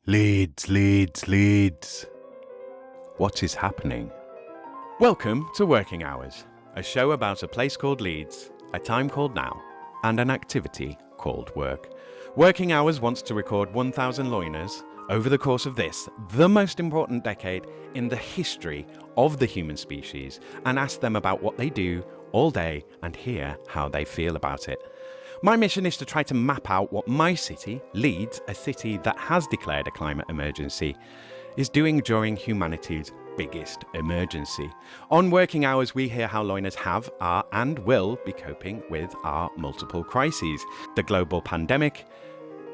Leeds, Leeds, Leeds. What is happening? Welcome to Working Hours, a show about a place called Leeds, a time called now, and an activity called work. Working Hours wants to record 1,000 loiners over the course of this, the most important decade in the history of the human species, and ask them about what they do all day and hear how they feel about it. My mission is to try to map out what my city, Leeds, a city that has declared a climate emergency, is doing during humanity's biggest emergency. On Working Hours, we hear how loiners have, are, and will be coping with our multiple crises: the global pandemic,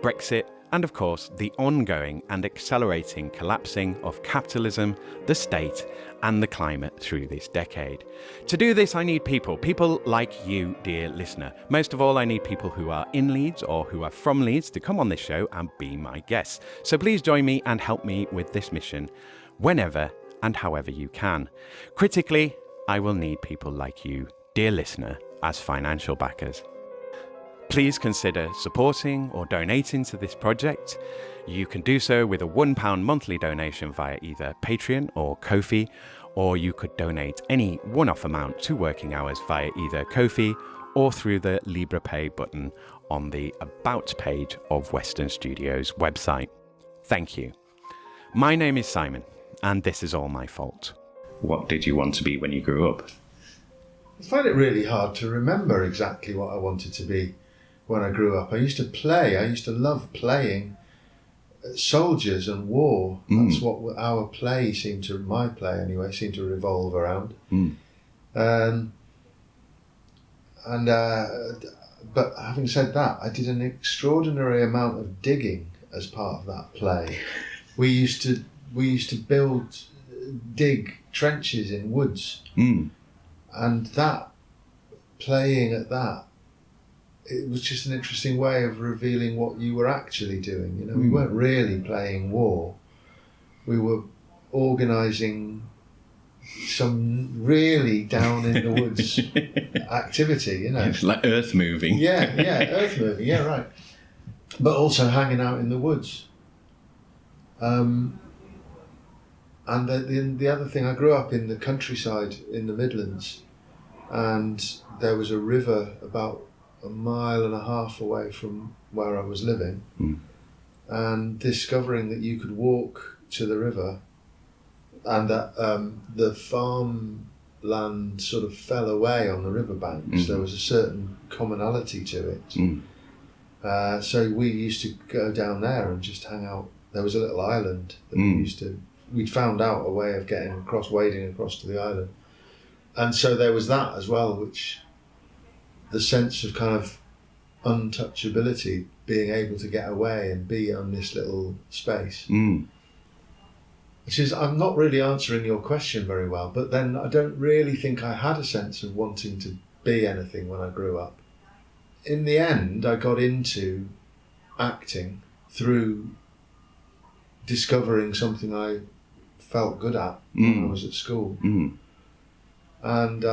Brexit, and of course, the ongoing and accelerating collapsing of capitalism, the state, and the climate through this decade. To do this, I need people like you, dear listener. Most of all, I need people who are in Leeds or who are from Leeds to come on this show and be my guests. So please join me and help me with this mission whenever and however you can. Critically, I will need people like you, dear listener, as financial backers. Please consider supporting or donating to this project. You can do so with a £1 monthly donation via either Patreon or Ko-fi, or you could donate any one-off amount to Working Hours via either Ko-fi or through the LibrePay button on the About page of Western Studios website. Thank you. My name is Simon, and this is all my fault. What did you want to be when you grew up? I find it really hard to remember exactly what I wanted to be when I grew up. I used to love playing soldiers and war. That's what my play seemed to revolve around. But having said that, I did an extraordinary amount of digging as part of that play. We used to dig trenches in woods, and that, playing at that, it was just an interesting way of revealing what you were actually doing. You know, we weren't really playing war. We were organising some really down in the woods activity, you know. It's like earth moving. Earth moving, yeah, right. But also hanging out in the woods. And the other thing, I grew up in the countryside in the Midlands, and there was a river about a mile and a half away from where I was living, and discovering that you could walk to the river, and that the farmland sort of fell away on the riverbanks. There was a certain commonality to it. So we used to go down there and just hang out. There was a little island that we'd found out a way of wading across to the island. And so there was that as well, which, the sense of kind of untouchability, being able to get away and be on this little space. Which is, I'm not really answering your question very well, but then I don't really think I had a sense of wanting to be anything when I grew up. In the end, I got into acting through discovering something I felt good at when I was at school. And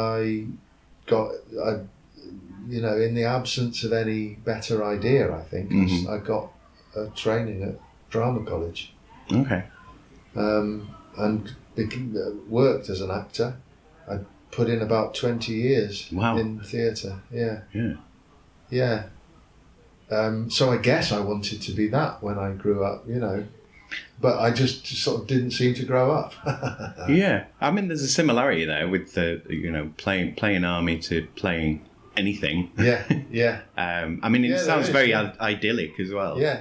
in the absence of any better idea, I think, I got a training at drama college. Okay. And worked as an actor. I put in about 20 years in theatre. Yeah. So I guess I wanted to be that when I grew up, you know. But I just sort of didn't seem to grow up. Yeah, I mean, there's a similarity there with the, playing army to playing anything. Yeah. I mean, it sounds very idyllic as well. Yeah.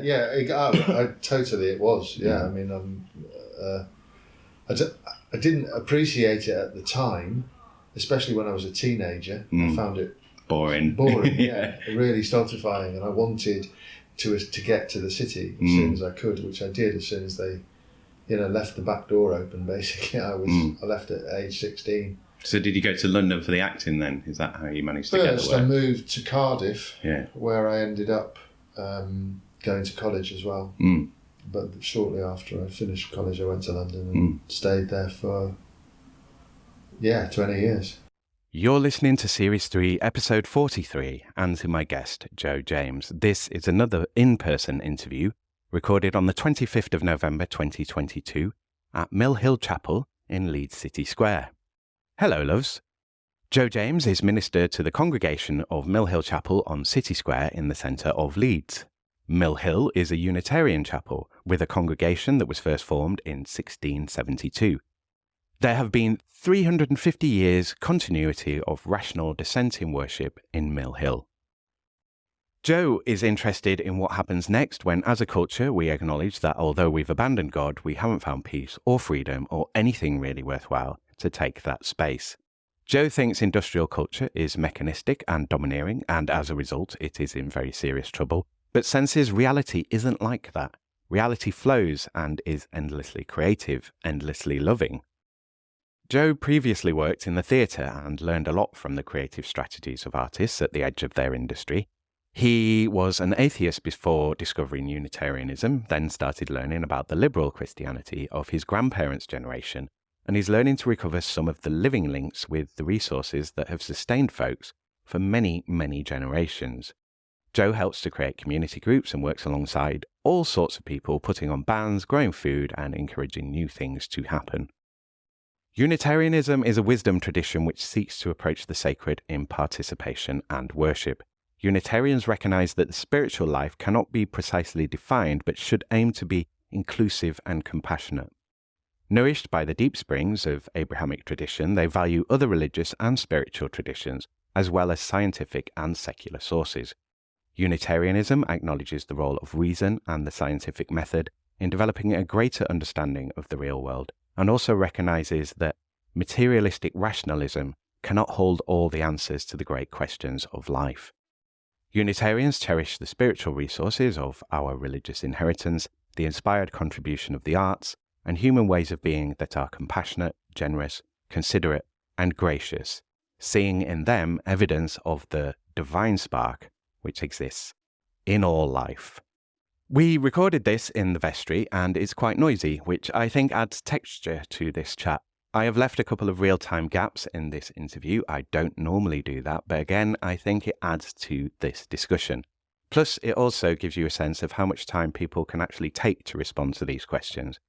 Totally, it was. Yeah, I mean, I didn't appreciate it at the time, especially when I was a teenager. I found it boring. Yeah, really stultifying, and I wanted to get to the city as soon as I could, which I did as soon as they, left the back door open. Basically, I left at age 16. So did you go to London for the acting then? Is that how you managed to get the work? First, I moved to Cardiff, where I ended up going to college as well. But shortly after I finished college, I went to London and stayed there for 20 years. You're listening to Series 3, Episode 43, and to my guest, Joe James. This is another in-person interview recorded on the 25th of November 2022 at Mill Hill Chapel in Leeds City Square. Hello, loves. Joe James is minister to the congregation of Mill Hill Chapel on City Square in the centre of Leeds. Mill Hill is a Unitarian chapel with a congregation that was first formed in 1672. There have been 350 years continuity of rational dissenting worship in Mill Hill. Joe is interested in what happens next when, as a culture, we acknowledge that although we've abandoned God, we haven't found peace or freedom or anything really worthwhile to take that space. Joe thinks industrial culture is mechanistic and domineering, and as a result, it is in very serious trouble, but senses reality isn't like that. Reality flows and is endlessly creative, endlessly loving. Joe previously worked in the theatre and learned a lot from the creative strategies of artists at the edge of their industry. He was an atheist before discovering Unitarianism, then started learning about the liberal Christianity of his grandparents' generation, and is learning to recover some of the living links with the resources that have sustained folks for many, many generations. Joe helps to create community groups and works alongside all sorts of people, putting on bands, growing food, and encouraging new things to happen. Unitarianism is a wisdom tradition which seeks to approach the sacred in participation and worship. Unitarians recognize that the spiritual life cannot be precisely defined, but should aim to be inclusive and compassionate. Nourished by the deep springs of Abrahamic tradition, they value other religious and spiritual traditions, as well as scientific and secular sources. Unitarianism acknowledges the role of reason and the scientific method in developing a greater understanding of the real world, and also recognizes that materialistic rationalism cannot hold all the answers to the great questions of life. Unitarians cherish the spiritual resources of our religious inheritance, the inspired contribution of the arts, and human ways of being that are compassionate, generous, considerate, and gracious, seeing in them evidence of the divine spark which exists in all life. We recorded this in the vestry, and it's quite noisy, which I think adds texture to this chat. I have left a couple of real-time gaps in this interview. I don't normally do that, but again, I think it adds to this discussion. Plus, it also gives you a sense of how much time people can actually take to respond to these questions.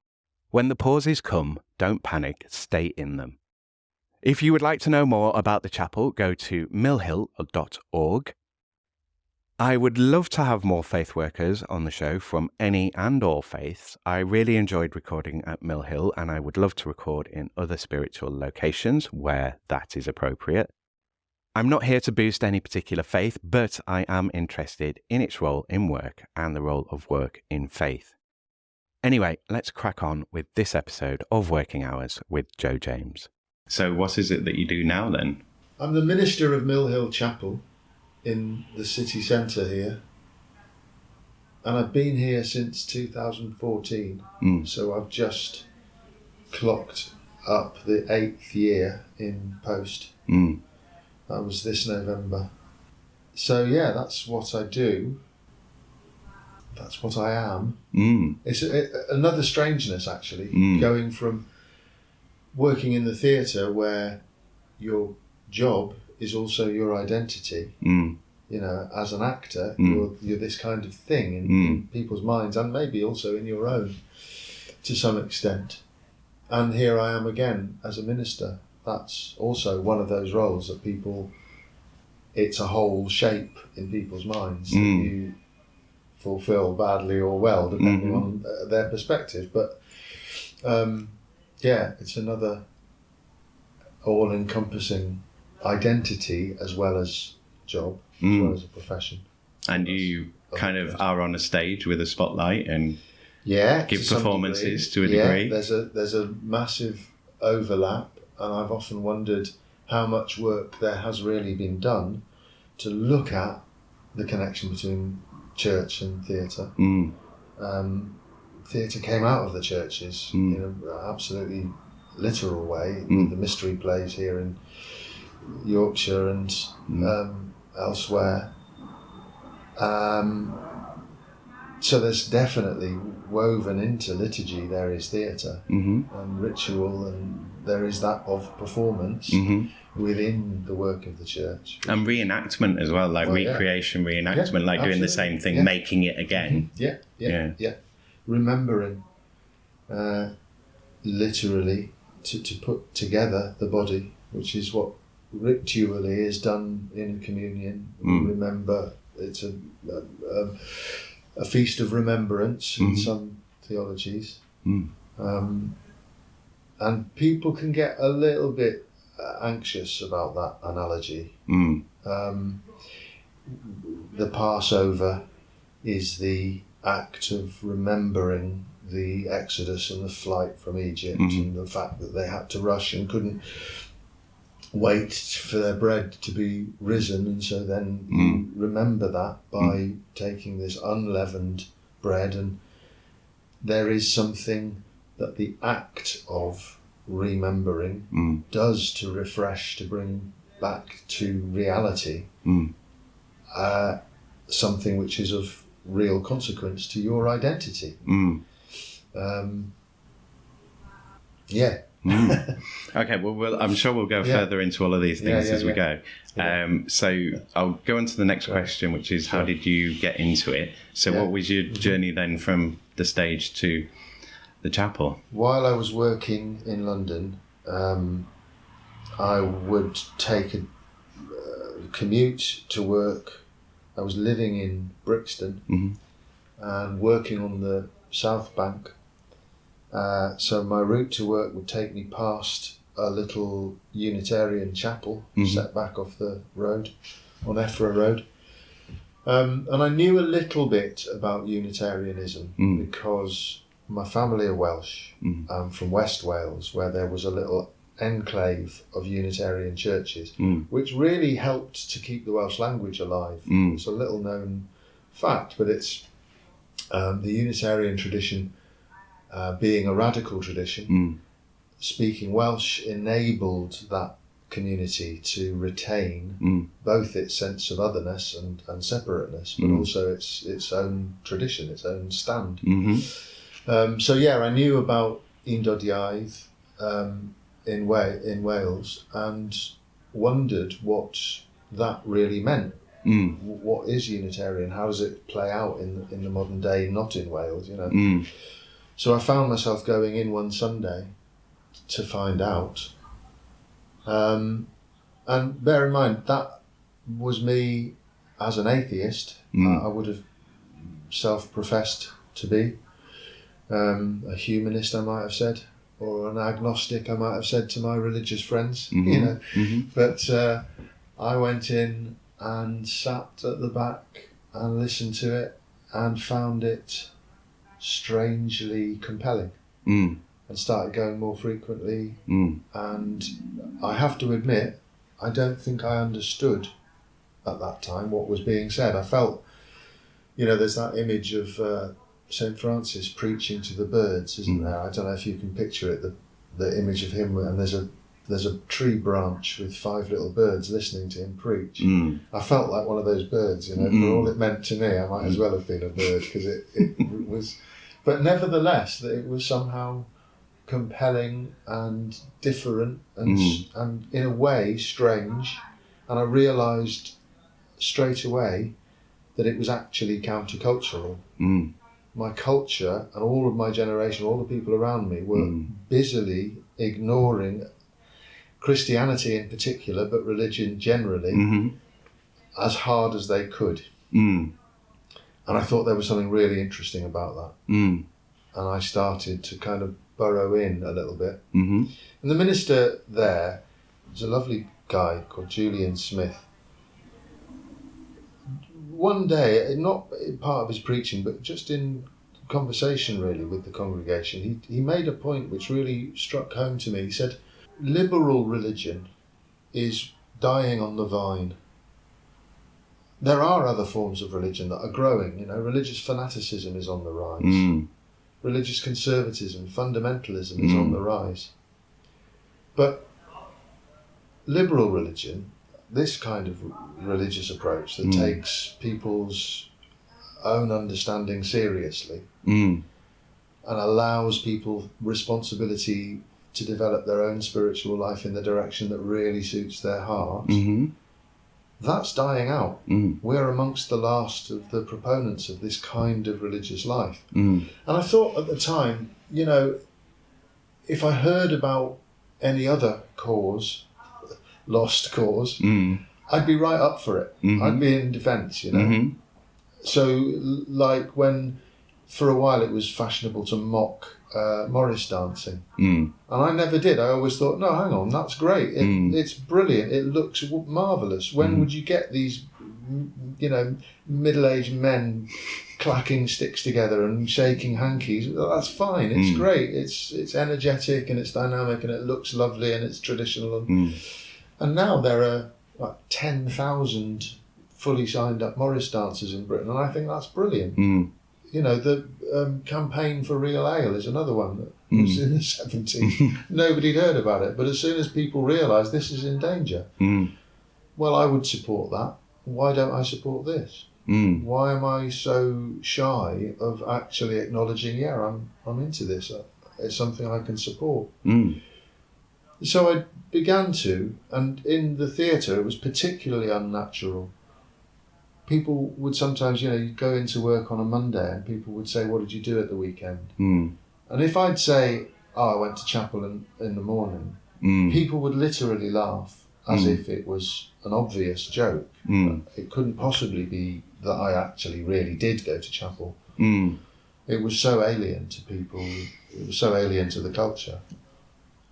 When the pauses come, don't panic, stay in them. If you would like to know more about the chapel, go to millhill.org. I would love to have more faith workers on the show from any and all faiths. I really enjoyed recording at Mill Hill, and I would love to record in other spiritual locations where that is appropriate. I'm not here to boost any particular faith, but I am interested in its role in work and the role of work in faith. Anyway, let's crack on with this episode of Working Hours with Joe James. So what is it that you do now then? I'm the minister of Mill Hill Chapel in the city centre here, and I've been here since 2014, so I've just clocked up the 8th year in post. That was this November. So yeah, that's what I do. That's what I am. It's another strangeness, actually, going from working in the theatre where your job is also your identity. You know, as an actor, you're this kind of thing in people's minds, and maybe also in your own to some extent. And here I am again as a minister. That's also one of those roles that people, it's a whole shape in people's minds that you fulfill badly or well, depending on their perspective. But yeah, it's another all-encompassing identity as well as job, as well as a profession. And you kind of are on a stage with a spotlight and give performances to a degree. Yeah, there's a massive overlap, and I've often wondered how much work there has really been done to look at the connection between church and theatre. Theatre came out of the churches in an absolutely literal way, with the mystery plays here in Yorkshire and elsewhere. So there's definitely woven into liturgy, there is theatre and ritual, and there is that of performance within the work of the church. And reenactment as well, like reenactment, like doing the same thing, making it again. Yeah. remembering, literally, to put together the body, which is what ritually is done in communion. We remember, it's a feast of remembrance in some theologies. And people can get a little bit anxious about that analogy. The Passover is the act of remembering the Exodus and the flight from Egypt, and the fact that they had to rush and couldn't wait for their bread to be risen, and so then you remember that by taking this unleavened bread. And there is something that the act of remembering does to refresh, to bring back to reality something which is of real consequence to your identity. Okay, well, I'm sure we'll go further into all of these things as we go. So I'll go on to the next question, which is, how did you get into it? So what was your journey then from the stage to the chapel? While I was working in London, I would take a commute to work. I was living in Brixton and working on the South Bank. So my route to work would take me past a little Unitarian chapel set back off the road, on Effra Road. And I knew a little bit about Unitarianism because my family are Welsh, from West Wales, where there was a little enclave of Unitarian churches, which really helped to keep the Welsh language alive. It's a little known fact, but it's the Unitarian tradition, being a radical tradition, speaking Welsh enabled that community to retain both its sense of otherness and separateness, but also its own tradition, its own stand. So I knew about Undod Iaidd in Wales, and wondered what that really meant. What is Unitarian? How does it play out in the modern day, not in Wales, So I found myself going in one Sunday to find out. And bear in mind, that was me as an atheist. I would have self-professed to be. A humanist, I might have said, or an agnostic, I might have said to my religious friends, But I went in and sat at the back and listened to it and found it strangely compelling, and started going more frequently. And I have to admit, I don't think I understood at that time what was being said. I felt, there's that image of St. Francis preaching to the birds, isn't there? I don't know if you can picture it, the image of him, and there's a tree branch with 5 little birds listening to him preach. I felt like one of those birds, for all it meant to me. I might as well have been a bird, because it was, but nevertheless, that it was somehow compelling and different and in a way strange. And I realised straight away that it was actually countercultural. My culture and all of my generation, all the people around me, were busily ignoring Christianity in particular, but religion generally, as hard as they could. And I thought there was something really interesting about that. And I started to kind of burrow in a little bit. And the minister there was a lovely guy called Julian Smith. One day, not part of his preaching, but just in conversation really with the congregation, he made a point which really struck home to me. He said, liberal religion is dying on the vine. There are other forms of religion that are growing. Religious fanaticism is on the rise. Religious conservatism, fundamentalism is on the rise. But liberal religion, this kind of religious approach that takes people's own understanding seriously and allows people responsibility to develop their own spiritual life in the direction that really suits their heart, that's dying out. We're amongst the last of the proponents of this kind of religious life. And I thought at the time, you know, if I heard about any other cause, lost cause, I'd be right up for it. I'd be in defence, you know. So, like when, for a while, it was fashionable to mock Morris dancing. And I never did. I always thought, no, hang on, that's great. It's brilliant. It looks marvellous. When would you get these, you know, middle-aged men clacking sticks together and shaking hankies? Well, that's fine. It's great. It's energetic and it's dynamic and it looks lovely and it's traditional. And now there are like 10,000 fully signed up Morris dancers in Britain, and I think that's brilliant. You know, the campaign for real ale is another one that was in the 70s. Nobody'd heard about it, but as soon as people realised this is in danger, well, I would support that. Why don't I support this? Why am I so shy of actually acknowledging, yeah, I'm into this. It's something I can support. So I began to, and in the theatre it was particularly unnatural. People would sometimes, you know, you'd go into work on a Monday and people would say, what did you do at the weekend? And if I'd say, oh, I went to chapel in the morning, people would literally laugh as if it was an obvious joke. It couldn't possibly be that I actually really did go to chapel. It was so alien to people. It was so alien to the culture.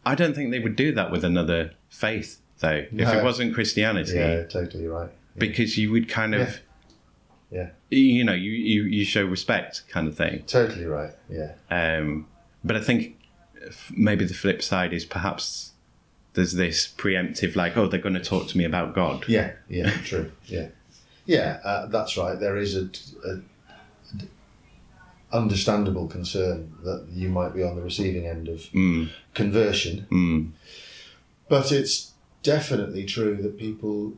I don't think they would do that with another faith, though, if it wasn't Christianity. Yeah, totally right. Yeah. Because you would kind of, you know, you show respect kind of thing. Totally right, yeah. But I think maybe the flip side is perhaps there's this preemptive, like, oh, they're going to talk to me about God. Yeah, true, yeah. Yeah, that's right. There is a understandable concern that you might be on the receiving end of conversion. But it's definitely true that people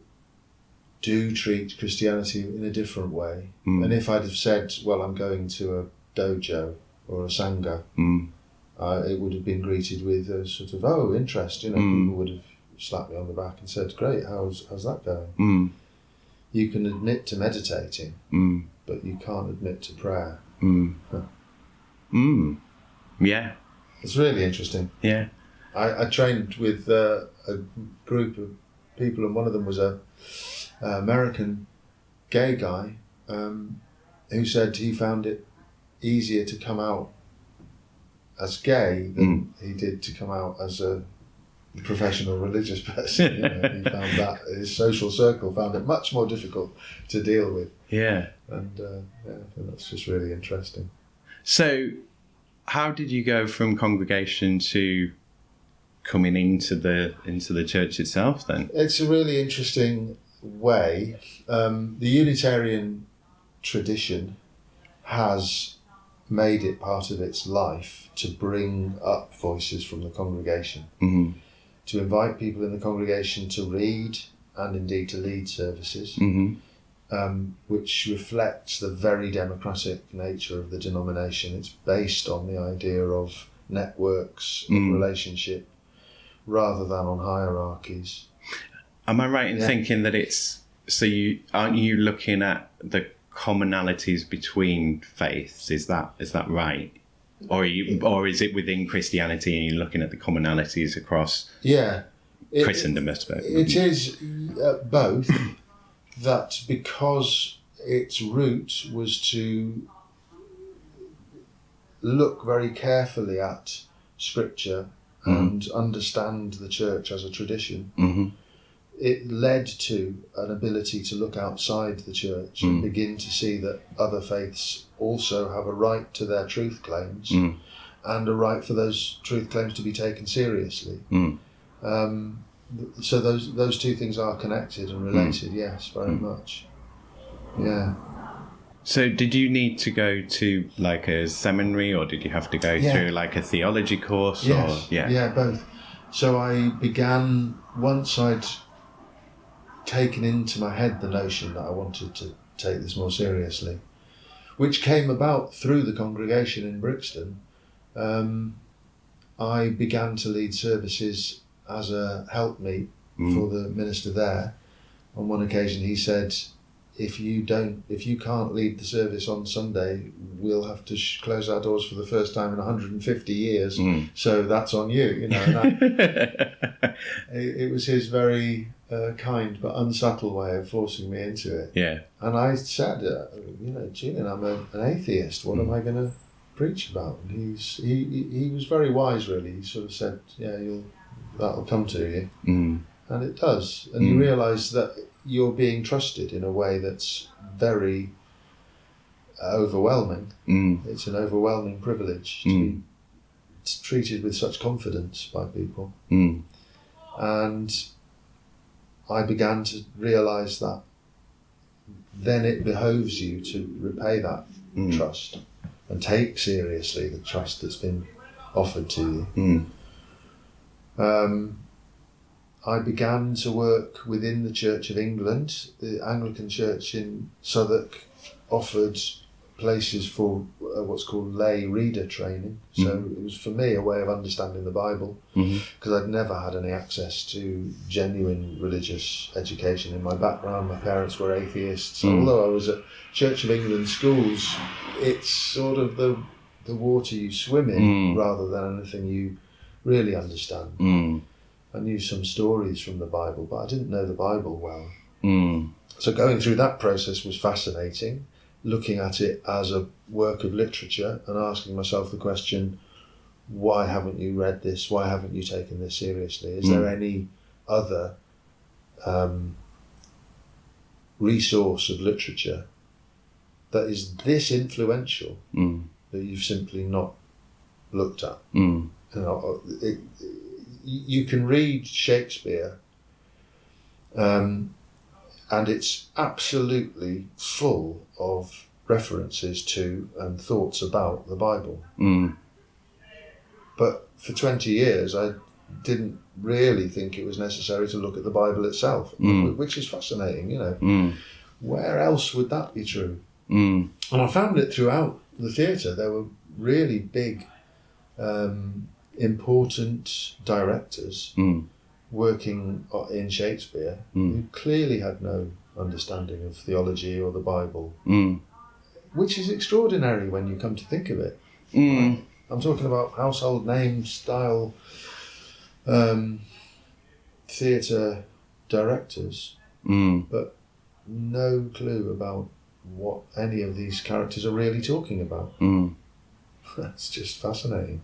do treat Christianity in a different way. And if I'd have said, well, I'm going to a dojo or a sangha, it would have been greeted with a sort of, oh, interest. You know, people would have slapped me on the back and said, great, how's that going? You can admit to meditating, but you can't admit to prayer. Yeah. It's really interesting. Yeah. I trained with a group of people, and one of them was a American gay guy who said he found it easier to come out as gay than he did to come out as a professional religious person. You know, he found that his social circle found it much more difficult to deal with. Yeah. And I think that's just really interesting. So how did you go from congregation to coming into the church itself then? It's a really interesting way. The Unitarian tradition has made it part of its life to bring up voices from the congregation, to invite people in the congregation to read and indeed to lead services, which reflects the very democratic nature of the denomination. It's based on the idea of networks of relationship rather than on hierarchies. Am I right in thinking that aren't you looking at the commonalities between faiths? Is that right? Or is it within Christianity and you're looking at the commonalities across Christendom, I suppose? It is both. That because its root was to look very carefully at Scripture and understand the church as a tradition, it led to an ability to look outside the church and begin to see that other faiths also have a right to their truth claims and a right for those truth claims to be taken seriously. So those two things are connected and related, yes, very much. Yeah. So did you need to go to like a seminary, or did you have to go through like a theology course? Yes. Or, yeah, both. So I began, once I'd taken into my head the notion that I wanted to take this more seriously, which came about through the congregation in Brixton, I began to lead services as a helpmeet for the minister there on one occasion he said, if you can't lead the service on Sunday, we'll have to close our doors for the first time in 150 years. So that's on you, you know. And it was his very kind but unsubtle way of forcing me into it. Yeah. And I said, you know, Julian, I'm an atheist. What am I going to preach about? And he was very wise, really. He sort of said, yeah, that'll come to you. And it does. And you realise that you're being trusted in a way that's very overwhelming. It's an overwhelming privilege to be treated with such confidence by people. And I began to realise that then it behoves you to repay that trust and take seriously the trust that's been offered to you. I began to work within the Church of England. The Anglican Church in Southwark offered places for what's called lay reader training. So it was for me a way of understanding the Bible, because I'd never had any access to genuine religious education in my background. My parents were atheists. Although I was at Church of England schools, it's sort of the water you swim in rather than anything you really understand. I knew some stories from the Bible, but I didn't know the Bible well. So going through that process was fascinating, looking at it as a work of literature and asking myself the question, why haven't you read this? Why haven't you taken this seriously? Is there any other resource of literature that is this influential that you've simply not looked at? You know, you can read Shakespeare and it's absolutely full of references to and thoughts about the Bible. But for 20 years I didn't really think it was necessary to look at the Bible itself, which is fascinating, you know. Where else would that be true? And I found it throughout the theatre. There were really big important directors working in Shakespeare who clearly had no understanding of theology or the Bible, which is extraordinary when you come to think of it. Right? I'm talking about household name style theatre directors, but no clue about what any of these characters are really talking about. That's just fascinating.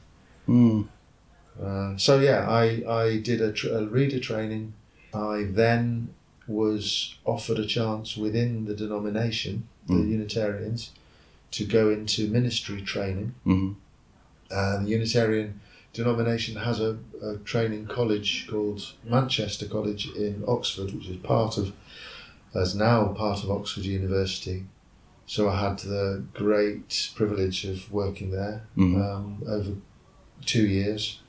So yeah, I did a reader training. I then was offered a chance within the denomination, the Unitarians, to go into ministry training. The Unitarian denomination has a training college called Manchester College in Oxford, which is now part of Oxford University. So I had the great privilege of working there over 2 years.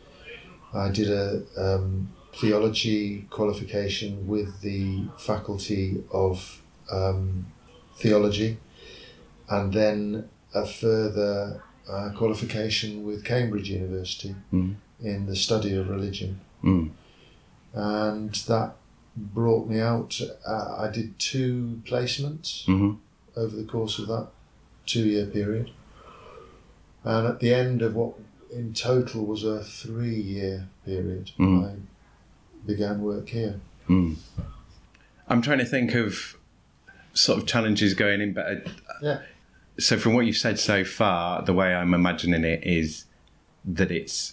I did a theology qualification with the Faculty of Theology, and then a further qualification with Cambridge University in the study of religion. And that brought me out. I did 2 placements over the course of that 2-year period. And at the end of what in total was a 3-year period, I began work here. I'm trying to think of sort of challenges going in, but so from what you've said so far, the way I'm imagining it is that it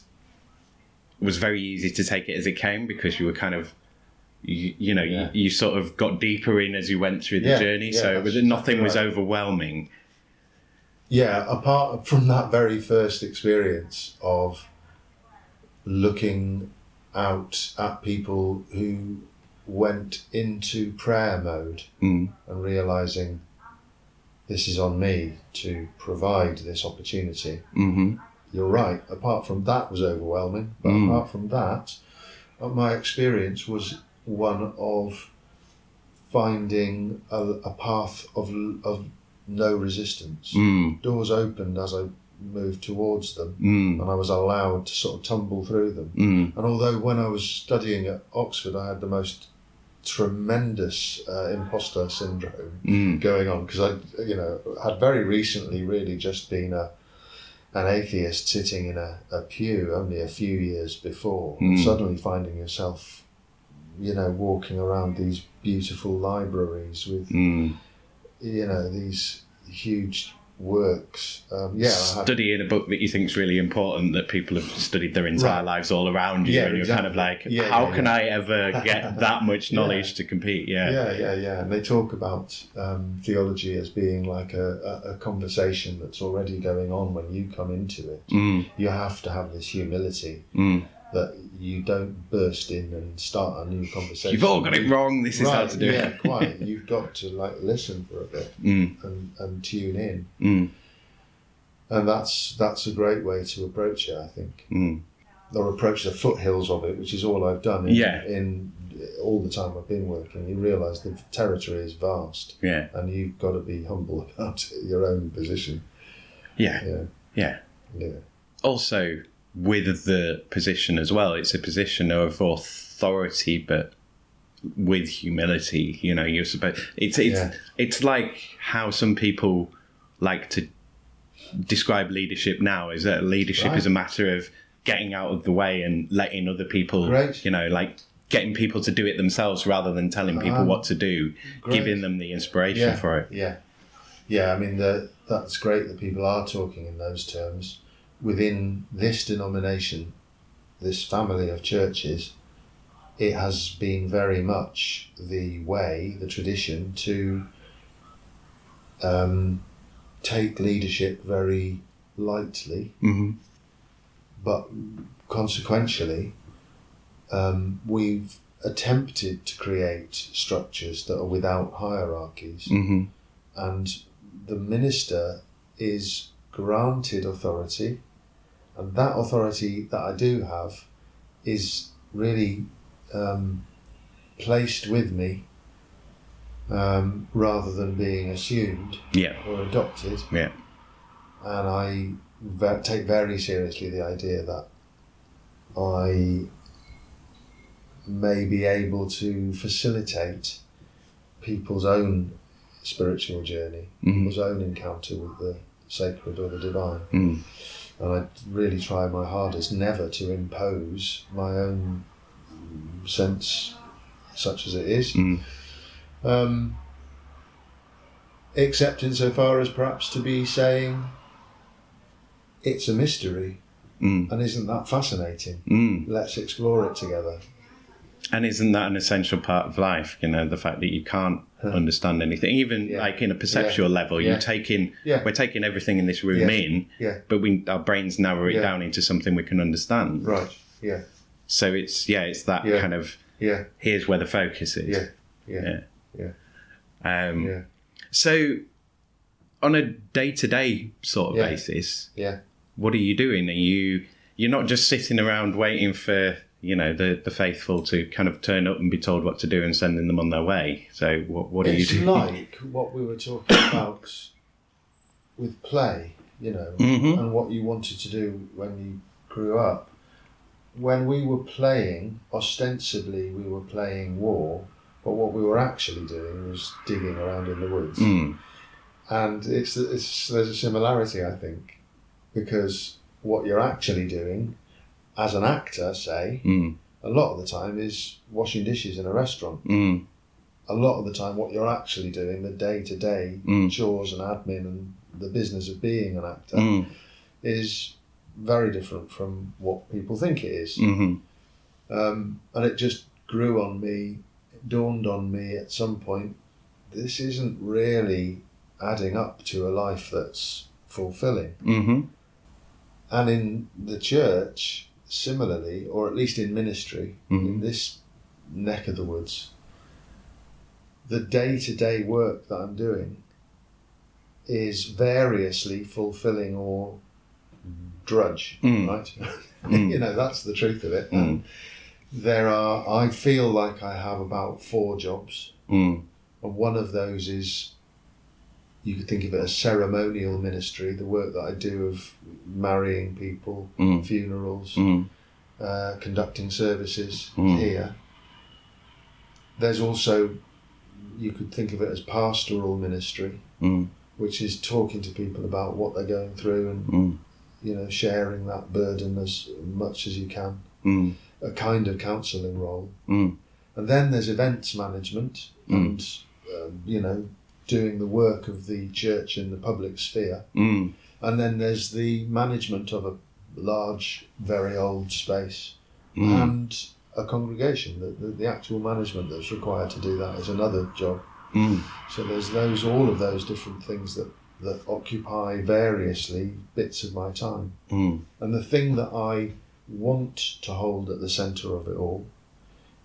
was very easy to take it as it came, because you were kind of, you sort of got deeper in as you went through the journey. So nothing was overwhelming. Yeah, apart from that very first experience of looking out at people who went into prayer mode and realising this is on me to provide this opportunity. You're right, apart from that was overwhelming, but apart from that, my experience was one of finding a path of no resistance. Doors opened as I moved towards them, and I was allowed to sort of tumble through them. And although when I was studying at Oxford I had the most tremendous imposter syndrome going on, because I had very recently really just been an atheist sitting in a pew only a few years before, and suddenly finding yourself, walking around these beautiful libraries with, these huge works. Studying a book that you think is really important, that people have studied their entire lives all around you, and you're kind of like, how can I ever get that much knowledge to compete? And they talk about theology as being like a conversation that's already going on when you come into it. You have to have this humility that you don't burst in and start a new conversation. You've all got it wrong, this is how to do it. Yeah, quite. You've got to listen for a bit and tune in. And that's a great way to approach it, I think. Or approach the foothills of it, which is all I've done in all the time I've been working. You realise the territory is vast, and you've got to be humble about your own position. Yeah. Also, with the position as well, it's a position of authority, but with humility. You're supposed. It's like how some people like to describe leadership now, is that leadership is a matter of getting out of the way and letting other people, like getting people to do it themselves rather than telling people what to do, giving them the inspiration for it. I mean, that's great that people are talking in those terms. Within this denomination, this family of churches, it has been very much the way, the tradition, to take leadership very lightly, but consequentially, we've attempted to create structures that are without hierarchies, and the minister is granted authority, and that authority that I do have is really placed with me rather than being assumed or adopted. And I take very seriously the idea that I may be able to facilitate people's own spiritual journey, people's own encounter with the sacred or the divine. And I really try my hardest never to impose my own sense, such as it is, except insofar as perhaps to be saying it's a mystery, and isn't that fascinating? Let's explore it together. And isn't that an essential part of life? The fact that you can't understand anything, even like in a perceptual level. We're taking everything in this room in, but our brains narrow it down into something we can understand. Right. Yeah. So it's that kind of here's where the focus is. So on a day-to-day sort of basis, what are you doing? You're not just sitting around waiting for the faithful to kind of turn up and be told what to do and sending them on their way. So what are you doing? It's like what we were talking about with play, and what you wanted to do when you grew up. When we were playing, ostensibly we were playing war, but what we were actually doing was digging around in the woods. And there's a similarity, I think, because what you're actually doing as an actor, say, a lot of the time is washing dishes in a restaurant. A lot of the time what you're actually doing, the day-to-day chores and admin and the business of being an actor, is very different from what people think it is. And it just grew on me, it dawned on me at some point, this isn't really adding up to a life that's fulfilling. And in the church, similarly, or at least in ministry, in this neck of the woods, the day-to-day work that I'm doing is variously fulfilling or drudge, right? That's the truth of it. And I feel like I have about 4 jobs, and one of those is, you could think of it as ceremonial ministry, the work that I do of marrying people, funerals, conducting services here. there's also, you could think of it as pastoral ministry, which is talking to people about what they're going through and you know, sharing that burden as much as you can. A kind of counselling role. And then there's events management and you know, doing the work of the church in the public sphere. And then there's the management of a large, very old space and a congregation. The actual management that's required to do that is another job. So there's all of those different things that occupy variously bits of my time. And the thing that I want to hold at the centre of it all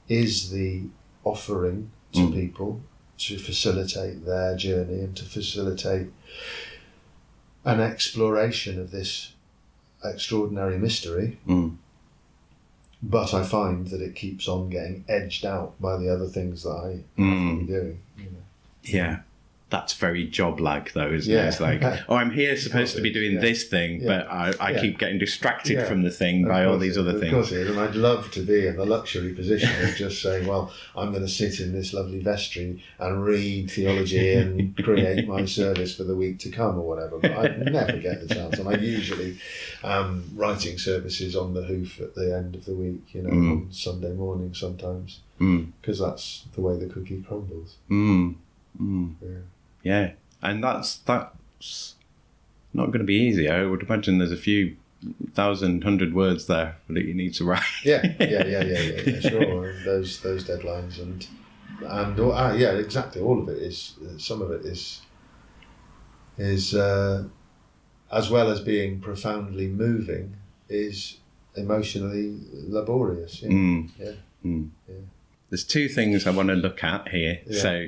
is the offering to people to facilitate their journey and to facilitate an exploration of this extraordinary mystery. But I find that it keeps on getting edged out by the other things that I have to be doing. You know. Yeah. That's very job-like, though, isn't it? It's like, I'm here supposed to be doing this thing, but I keep getting distracted from the thing by all these other things. Of course it is, and I'd love to be in the luxury position of just saying, well, I'm going to sit in this lovely vestry and read theology and create my service for the week to come or whatever, but I never get the chance, and I usually writing services on the hoof at the end of the week, you know, on Sunday morning sometimes, because that's the way the cookie crumbles. Yeah, and that's not going to be easy. I would imagine there's a few thousand, 100 words there that you need to write. Yeah, sure. And those deadlines and exactly. All of it is. Some of it is as well as being profoundly moving, is emotionally laborious. There's two things I want to look at here. Yeah. So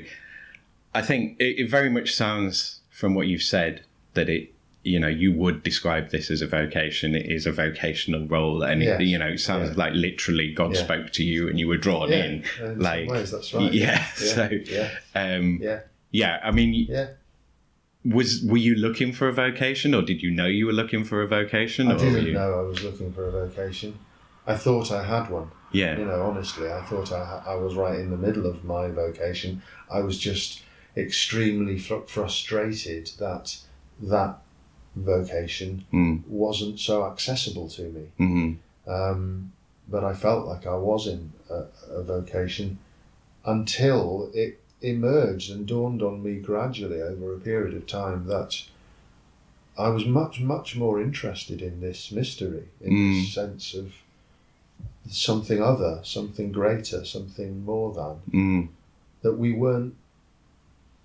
I think it very much sounds from what you've said that it, you know, you would describe this as a vocation. It is a vocational role, and it sounds like literally God spoke to you and you were drawn in. Like, some ways, that's right. I mean, were you looking for a vocation, or did you know you were looking for a vocation? I didn't know I was looking for a vocation. I thought I had one. Yeah. You know, honestly, I thought I was right in the middle of my vocation. I was just extremely frustrated that vocation wasn't so accessible to me. But I felt like I was in a vocation until it emerged and dawned on me gradually over a period of time that I was much, much more interested in this mystery, in this sense of something other, something greater, something more than, that we weren't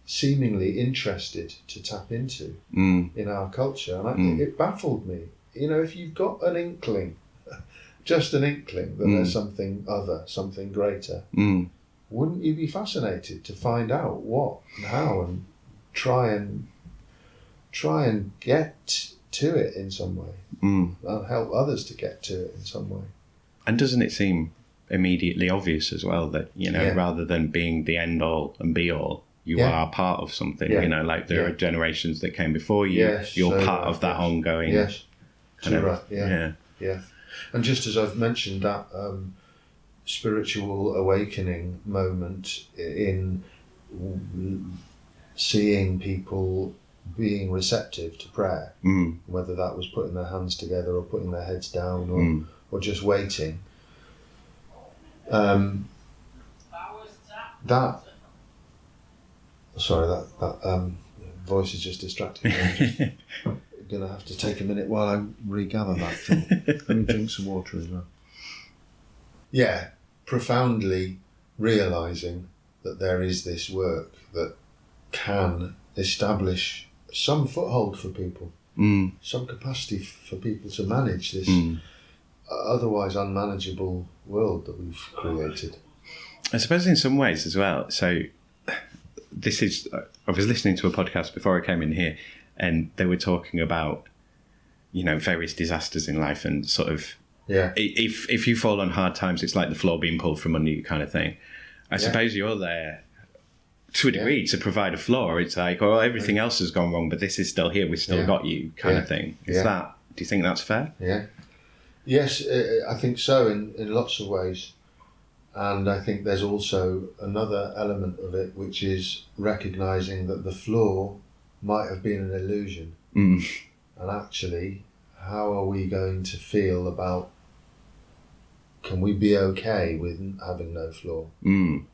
seemingly interested to tap into in our culture. And it baffled me. You know, if you've got an inkling, just an inkling that there's something other, something greater, wouldn't you be fascinated to find out what and how and try and get to it in some way and help others to get to it in some way? And doesn't it seem immediately obvious as well that, you know, rather than being the end all and be all, you are part of something, you know, like there are generations that came before you, you're so part of that ongoing. And just as I've mentioned, that spiritual awakening moment in seeing people being receptive to prayer, whether that was putting their hands together or putting their heads down or just waiting, that voice is just distracting me. I'm just going to have to take a minute while I regather that thing. Let me drink some water as well. Yeah, profoundly realising that there is this work that can establish some foothold for people, some capacity for people to manage this otherwise unmanageable world that we've created. I suppose in some ways as well. So this is, I was listening to a podcast before I came in here, and they were talking about, you know, various disasters in life and sort of, if you fall on hard times, it's like the floor being pulled from under you kind of thing. I suppose you're there to a degree to provide a floor. It's like, oh, everything else has gone wrong, but this is still here. We've still got you kind of thing. Do you think that's fair? Yeah. Yes, I think so in lots of ways. And I think there's also another element of it, which is recognizing that the floor might have been an illusion. Mm. And actually, how are we going to feel about, can we be okay with having no floor? Mm.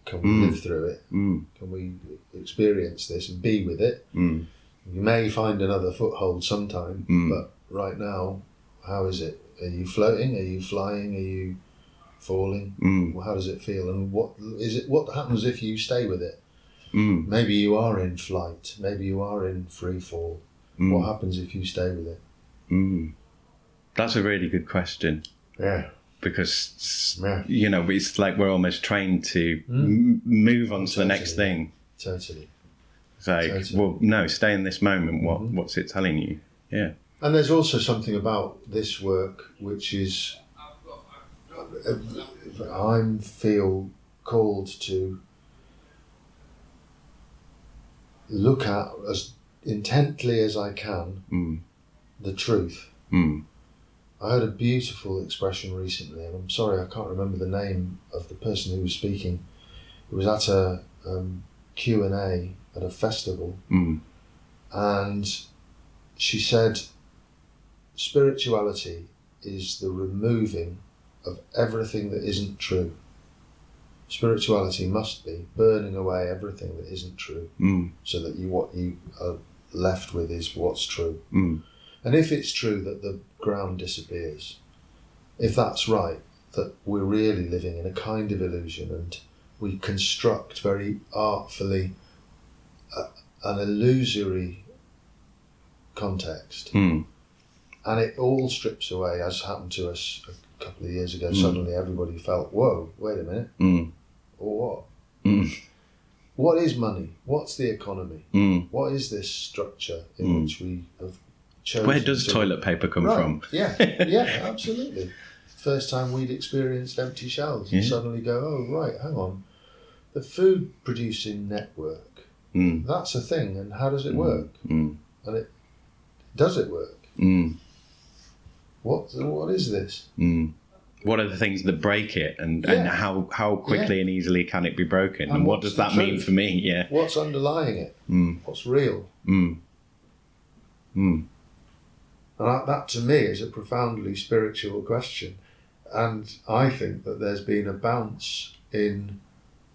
Can we live through it? Mm. Can we experience this and be with it? Mm. You may find another foothold sometime, but right now, how is it? Are you floating? Are you flying? Are you falling? Well, how does it feel? And what is it? What happens if you stay with it? Maybe you are in flight. Maybe you are in free fall. What happens if you stay with it? That's a really good question. Yeah. Because, you know, it's like we're almost trained to move on to the next thing. Totally. It's like, well, no, stay in this moment. What's it telling you? Yeah. And there's also something about this work which is, I feel called to look at as intently as I can the truth. I heard a beautiful expression recently, and I'm sorry I can't remember the name of the person who was speaking. It was at a Q&A at a festival, and she said, spirituality is the removing of everything that isn't true. Spirituality must be burning away everything that isn't true, so that what you are left with is what's true. And if it's true that the ground disappears, if that's right, that we're really living in a kind of illusion, and we construct very artfully an illusory context, and it all strips away, as happened to us a couple of years ago. Suddenly everybody felt, whoa, wait a minute, or what? What is money? What's the economy? What is this structure in which we have chosen? Where does toilet paper come from? Yeah, absolutely. First time we'd experienced empty shelves, and suddenly go, oh right, hang on, the food producing network, that's a thing, and how does it work? And does it work? What is this? What are the things that break it, and how quickly and easily can it be broken, and what does that mean for me? Yeah. What's underlying it? What's real? And that to me is a profoundly spiritual question, and I think that there's been a bounce in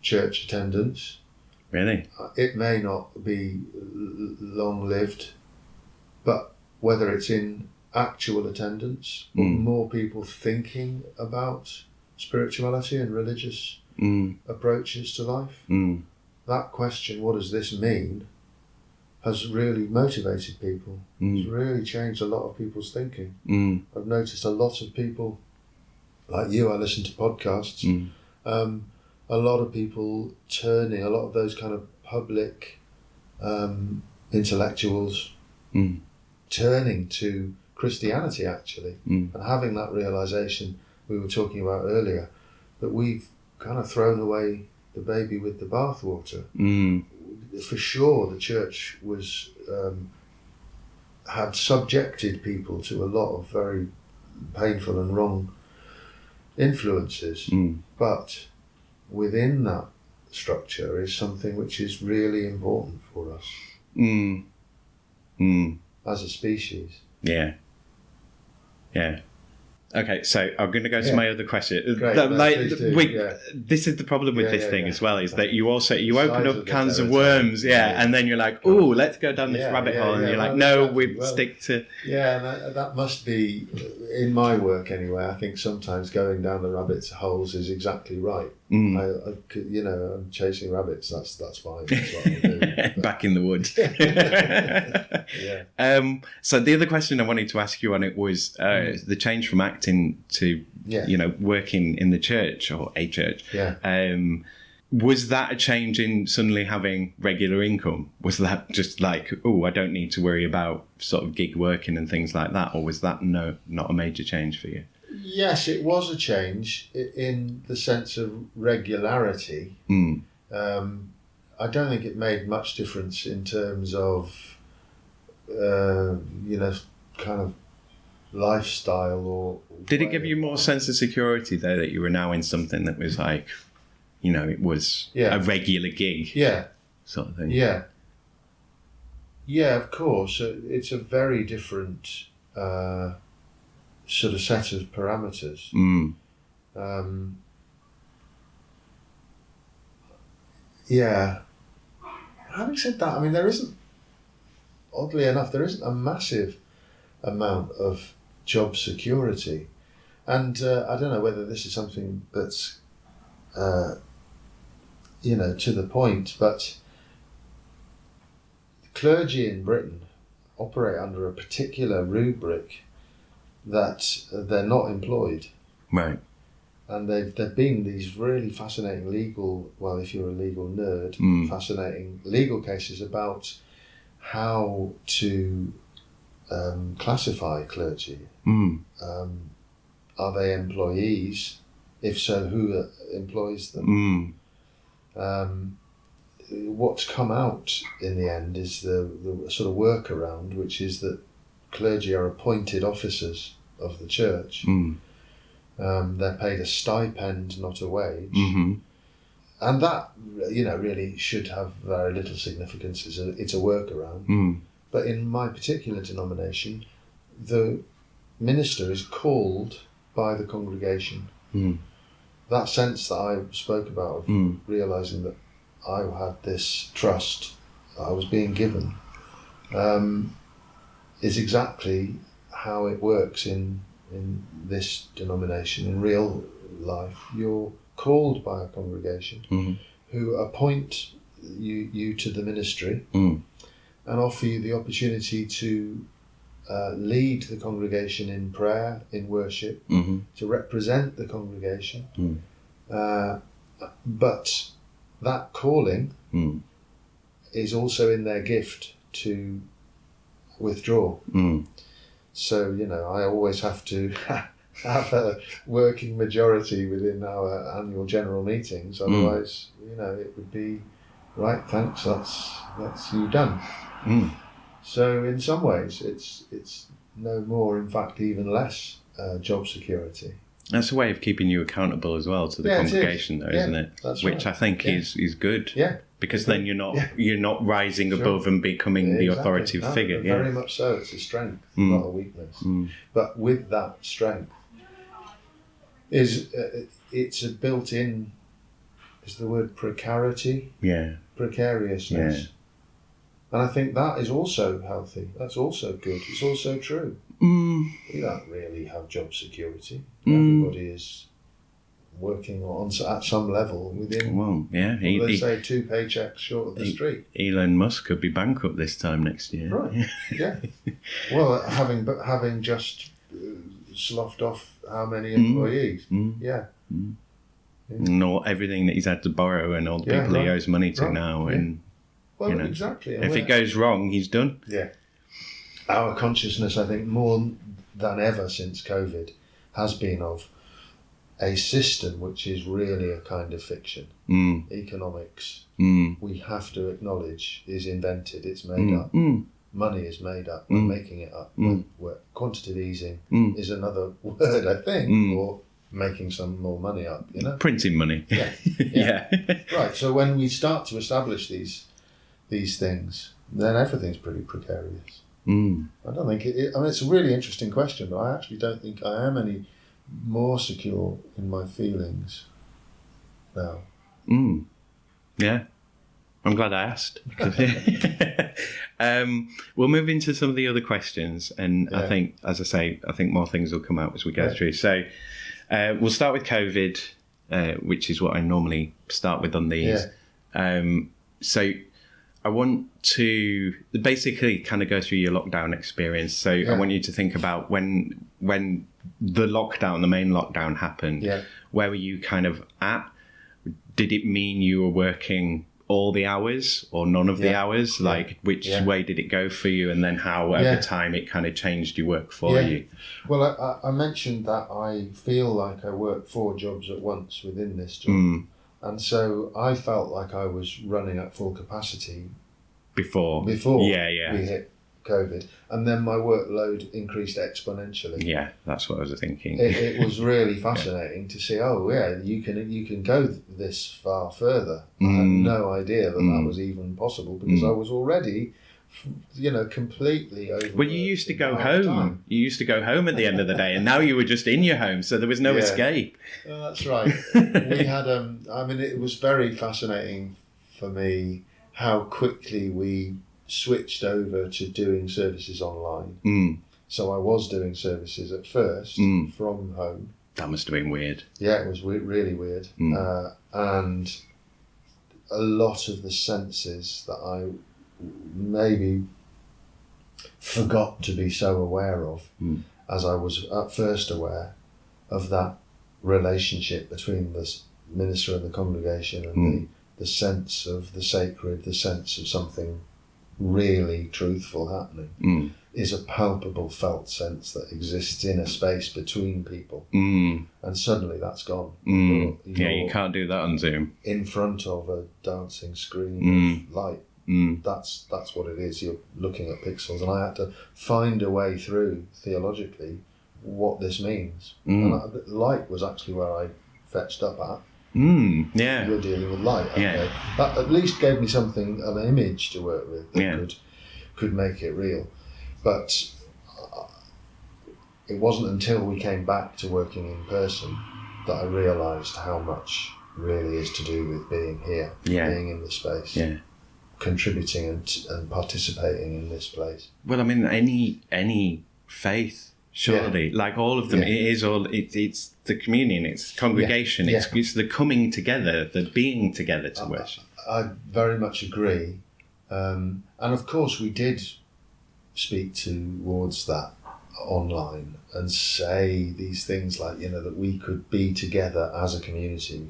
church attendance. Really? It may not be long-lived, but whether it's in actual attendance, or more people thinking about spirituality and religious approaches to life, that question, what does this mean, has really motivated people. It's really changed a lot of people's thinking. I've noticed a lot of people, like you, I listen to podcasts, a lot of people turning, a lot of those kind of public intellectuals turning to Christianity, actually, and having that realization we were talking about earlier, that we've kind of thrown away the baby with the bathwater. For sure, the church was had subjected people to a lot of very painful and wrong influences, but within that structure is something which is really important for us as a species. Yeah. Okay, so I'm going to go to my other question. Great. This is the problem with this thing as well, is that you open up cans of territory. worms, and then you're like, oh, let's go down this rabbit hole, and you're like, no, we stick to... Yeah, and that must be, in my work anyway, I think sometimes going down the rabbit's holes is exactly right. I'm chasing rabbits, that's fine, that's what I do. Back in the woods. So the other question I wanted to ask you on it was the change from acting to working in the church or a church. Was that a change in suddenly having regular income? Was that just like, I don't need to worry about sort of gig working and things like that, or was that not a major change for you? Yes, it was a change in the sense of regularity. I don't think it made much difference in terms of kind of lifestyle or. Did it give you more sense of security though that you were now in something that was like, it was a regular gig? Yeah. Sort of thing. Yeah. Yeah, of course. It's a very different sort of set of parameters. Yeah. Having said that, I mean, oddly enough, there isn't a massive amount of job security. And I don't know whether this is something that's, to the point, but clergy in Britain operate under a particular rubric that they're not employed. Right. And there've been these really fascinating if you're a legal nerd, fascinating legal cases about how to classify clergy. Are they employees? If so, who employs them? What's come out in the end is the sort of workaround, which is that clergy are appointed officers of the church. They're paid a stipend, not a wage. And that, really should have very little significance. It's a workaround. But in my particular denomination, the minister is called by the congregation. That sense that I spoke about of realising that I had this trust that I was being given is exactly how it works in this denomination. In real life, you're called by a congregation who appoint you to the ministry and offer you the opportunity to lead the congregation in prayer, in worship, to represent the congregation. But that calling is also in their gift to withdraw. So, I always have to have a working majority within our annual general meetings. Otherwise, it would be, right, thanks, that's you done. So in some ways, it's no more, in fact, even less job security. That's a way of keeping you accountable as well to the congregation, though, isn't it? That's Which right. I think is good. Yeah. Because then you're not rising above and becoming the authoritative figure. Very much so. It's a strength, not a weakness. But with that strength it's a built-in, is the word precarity? Yeah. Precariousness. Yeah. And I think that is also healthy. That's also good. It's also true. We don't really have job security. Everybody is working at some level within, let's say 2 paychecks short of the street. Elon Musk could be bankrupt this time next year. Right, yeah. Well, having just sloughed off how many employees. Yeah. Not everything that he's had to borrow and all the people he owes money to now. And exactly. If it goes wrong, he's done. Yeah. Our consciousness, I think, more than ever since COVID, has been of a system which is really a kind of fiction. Economics, we have to acknowledge, is invented. It's made up. Money is made up. We're making it up. Quantitative easing is another word, I think, for making some more money up. Printing money. Yeah. Right. So when we start to establish these things, then everything's pretty precarious. I don't think it's a really interesting question, but I actually don't think I am any more secure in my feelings now. Yeah. I'm glad I asked. We'll move into some of the other questions, and I think, as I say, more things will come out as we go through. So we'll start with COVID, which is what I normally start with on these. So I want to basically kind of go through your lockdown experience. So I want you to think about when the main lockdown happened, where were you kind of at? Did it mean you were working all the hours or none of the hours? Like, which way did it go for you? And then how over time it kind of changed your work for you? Well, I mentioned that I feel like I work 4 jobs at once within this job. And so I felt like I was running at full capacity before we hit COVID, and then my workload increased exponentially. Yeah, that's what I was thinking. It was really fascinating to see. Oh yeah, you can go this far further. I had no idea that was even possible, because I was already, completely over. Well, you used to go home. Time. You used to go home at the end of the day, and now you were just in your home, so there was no escape. That's right. We had. It was very fascinating for me how quickly we switched over to doing services online. So I was doing services at first from home. That must have been weird. Yeah, it was really weird. And a lot of the senses that I maybe forgot to be so aware of, as I was at first aware of that relationship between the minister and the congregation, and the sense of the sacred, the sense of something really truthful happening, is a palpable felt sense that exists in a space between people. And suddenly that's gone. Yeah, you can't do that on Zoom. In front of a dancing screen of light. That's what it is. You're looking at pixels, and I had to find a way through theologically what this means. And light was actually where I fetched up at. Yeah. You're dealing with light. Okay. Yeah. That at least gave me something, an image to work with that could make it real. But it wasn't until we came back to working in person that I realised how much really is to do with being here, being in this space, contributing and participating in this place. Well, I mean, any faith, surely, like all of them, it's the communion, it's congregation, it's the coming together, the being together to worship. I very much agree. And of course we did speak towards that online and say these things like, that we could be together as a community,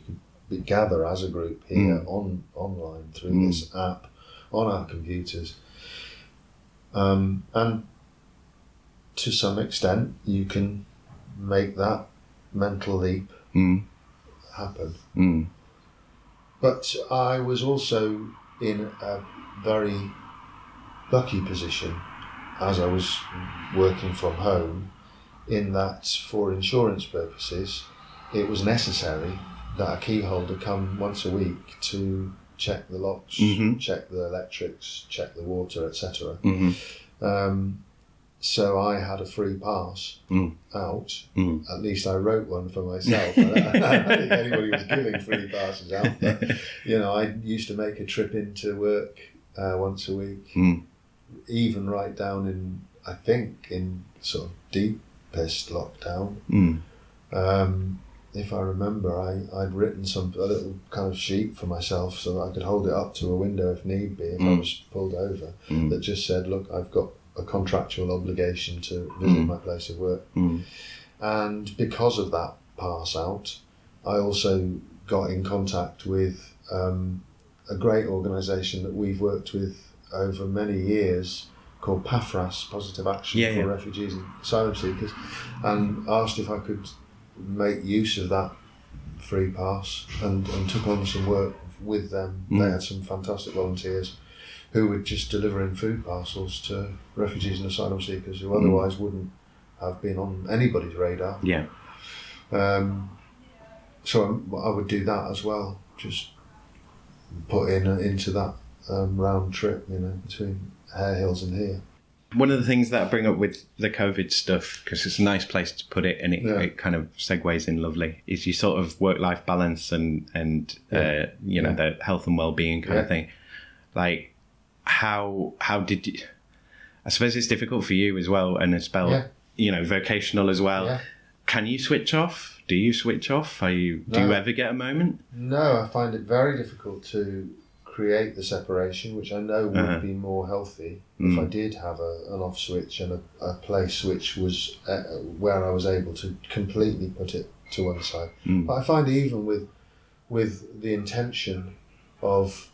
we could gather as a group here online through this app on our computers. And to some extent, you can make that mental leap happen. But I was also in a very lucky position as I was working from home, in that for insurance purposes, it was necessary that a key holder come once a week to check the locks, check the electrics, check the water, etc. So I had a free pass out. At least I wrote one for myself. I don't think anybody was giving free passes out. But, I used to make a trip into work once a week, even right down in sort of deepest lockdown. If I remember, I'd written a little kind of sheet for myself so that I could hold it up to a window if need be, if I was pulled over, that just said, look, I've got a contractual obligation to visit my place of work. And because of that pass out, I also got in contact with a great organisation that we've worked with over many years called PAFRAS, Positive Action for Refugees and Asylum Seekers, and asked if I could make use of that free pass and took on some work with them. They had some fantastic volunteers who were just delivering food parcels to refugees and asylum seekers who otherwise wouldn't have been on anybody's radar. So I would do that as well, just put into that round trip, between Hare Hills and here. One of the things that I bring up with the COVID stuff, because it's a nice place to put it, and it kind of segues in lovely, is your sort of work-life balance and the health and well-being kind of thing. Like, how did you? I suppose it's difficult for you as well, and it's vocational as well. Can you switch off? Do you switch off? Do you ever get a moment? No, I find it very difficult to create the separation, which I know would be more healthy if I did have an off switch and a place which was where I was able to completely put it to one side. But I find even with the intention of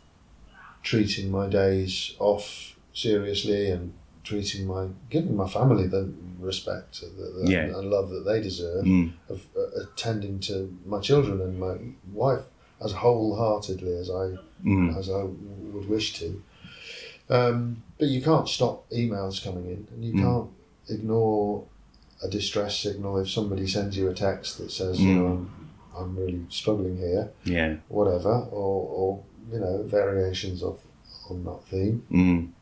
treating my days off seriously and giving my family the respect and love that they deserve, of attending to my children and my wife as wholeheartedly as I would wish to. But you can't stop emails coming in, and you can't ignore a distress signal if somebody sends you a text that says, you know, I'm really struggling here, whatever, or you know, variations on that theme.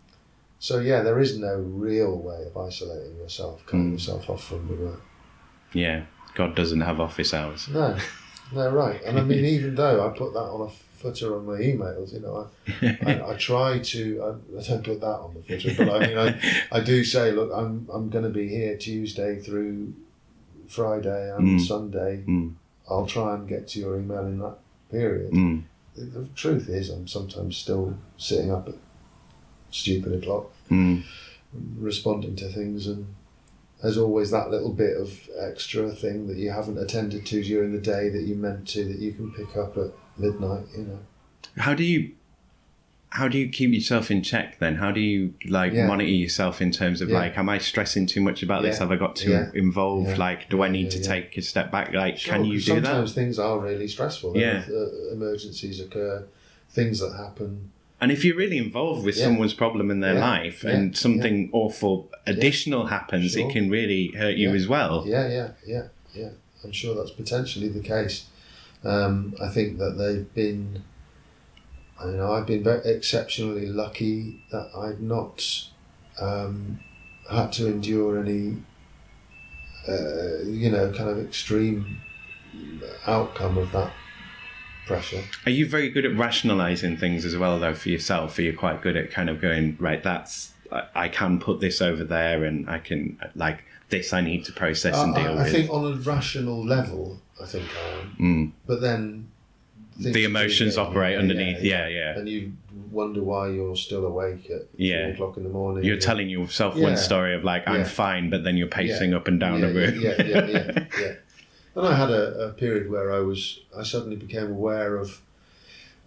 So yeah, there is no real way of isolating yourself, cutting yourself off from the work. Yeah, God doesn't have office hours. No, right. And I mean, even though I put that on a footer on my emails, you know, I try to. I don't put that on the footer, but I mean, I do say, look, I'm going to be here Tuesday through Friday and Sunday. I'll try and get to your email in that period. The truth is, I'm sometimes still sitting up at stupid o'clock, responding to things, and there's always that little bit of extra thing that you haven't attended to during the day that you meant to, that you can pick up at midnight, you know. How do you keep yourself in check then? How do you monitor yourself in terms of am I stressing too much about this? Have I got too involved? Do I need to take a step back? Sure, can you do that? Sometimes things are really stressful. Emergencies occur, things that happen. And if you're really involved with someone's problem in their life and something awful additional happens, it can really hurt you as well. Yeah. I'm sure that's potentially the case. I think that they've been... I've been very exceptionally lucky that I've not had to endure any, kind of extreme outcome of that pressure. Are you very good at rationalising things as well, though, for yourself? Are you quite good at kind of going, right, I can put this over there and I can, this I need to process and deal with? I think on a rational level, I think I am. But then... the emotions operate underneath, yeah. And you wonder why you're still awake at 4 o'clock in the morning. You're telling yourself one story of I'm fine, but then you're pacing up and down the room. Yeah. And I had a period where I suddenly became aware of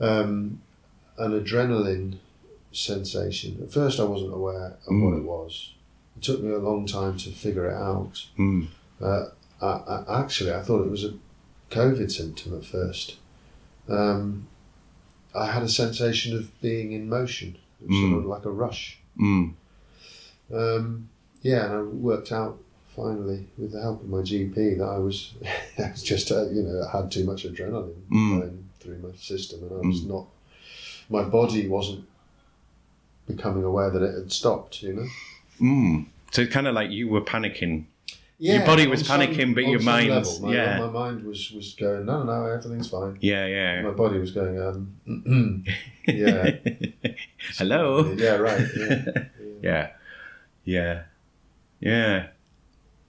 an adrenaline sensation. At first I wasn't aware of what it was. It took me a long time to figure it out. Actually, I thought it was a COVID symptom at first. I had a sensation of being in motion, sort of like a rush. And I worked out finally, with the help of my GP, that I was just, I had too much adrenaline going through my system, and I was not. My body wasn't becoming aware that it had stopped. So it's kind of like you were panicking. Yeah, your body was panicking, but your mind... My mind was going, no, everything's fine. Yeah. My body was going, Hello? Yeah, right.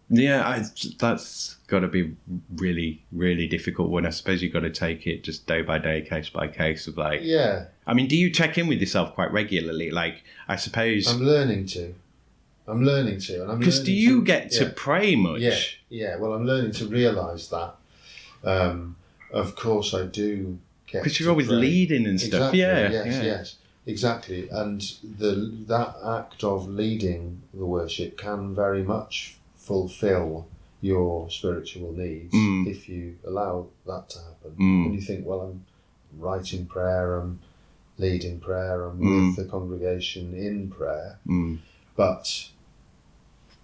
Yeah, that's got to be really, really difficult one. I suppose you've got to take it just day by day, case by case of Yeah. I mean, do you check in with yourself quite regularly? I suppose... I'm learning to. Because do you get to pray much? Yeah. Well, I'm learning to realise that. Of course, I do get. Because you're always pray. Leading and stuff. Exactly, Yeah. Yes, exactly. And that act of leading the worship can very much fulfil your spiritual needs if you allow that to happen. And you think, well, I'm writing prayer, I'm leading prayer, I'm with the congregation in prayer, but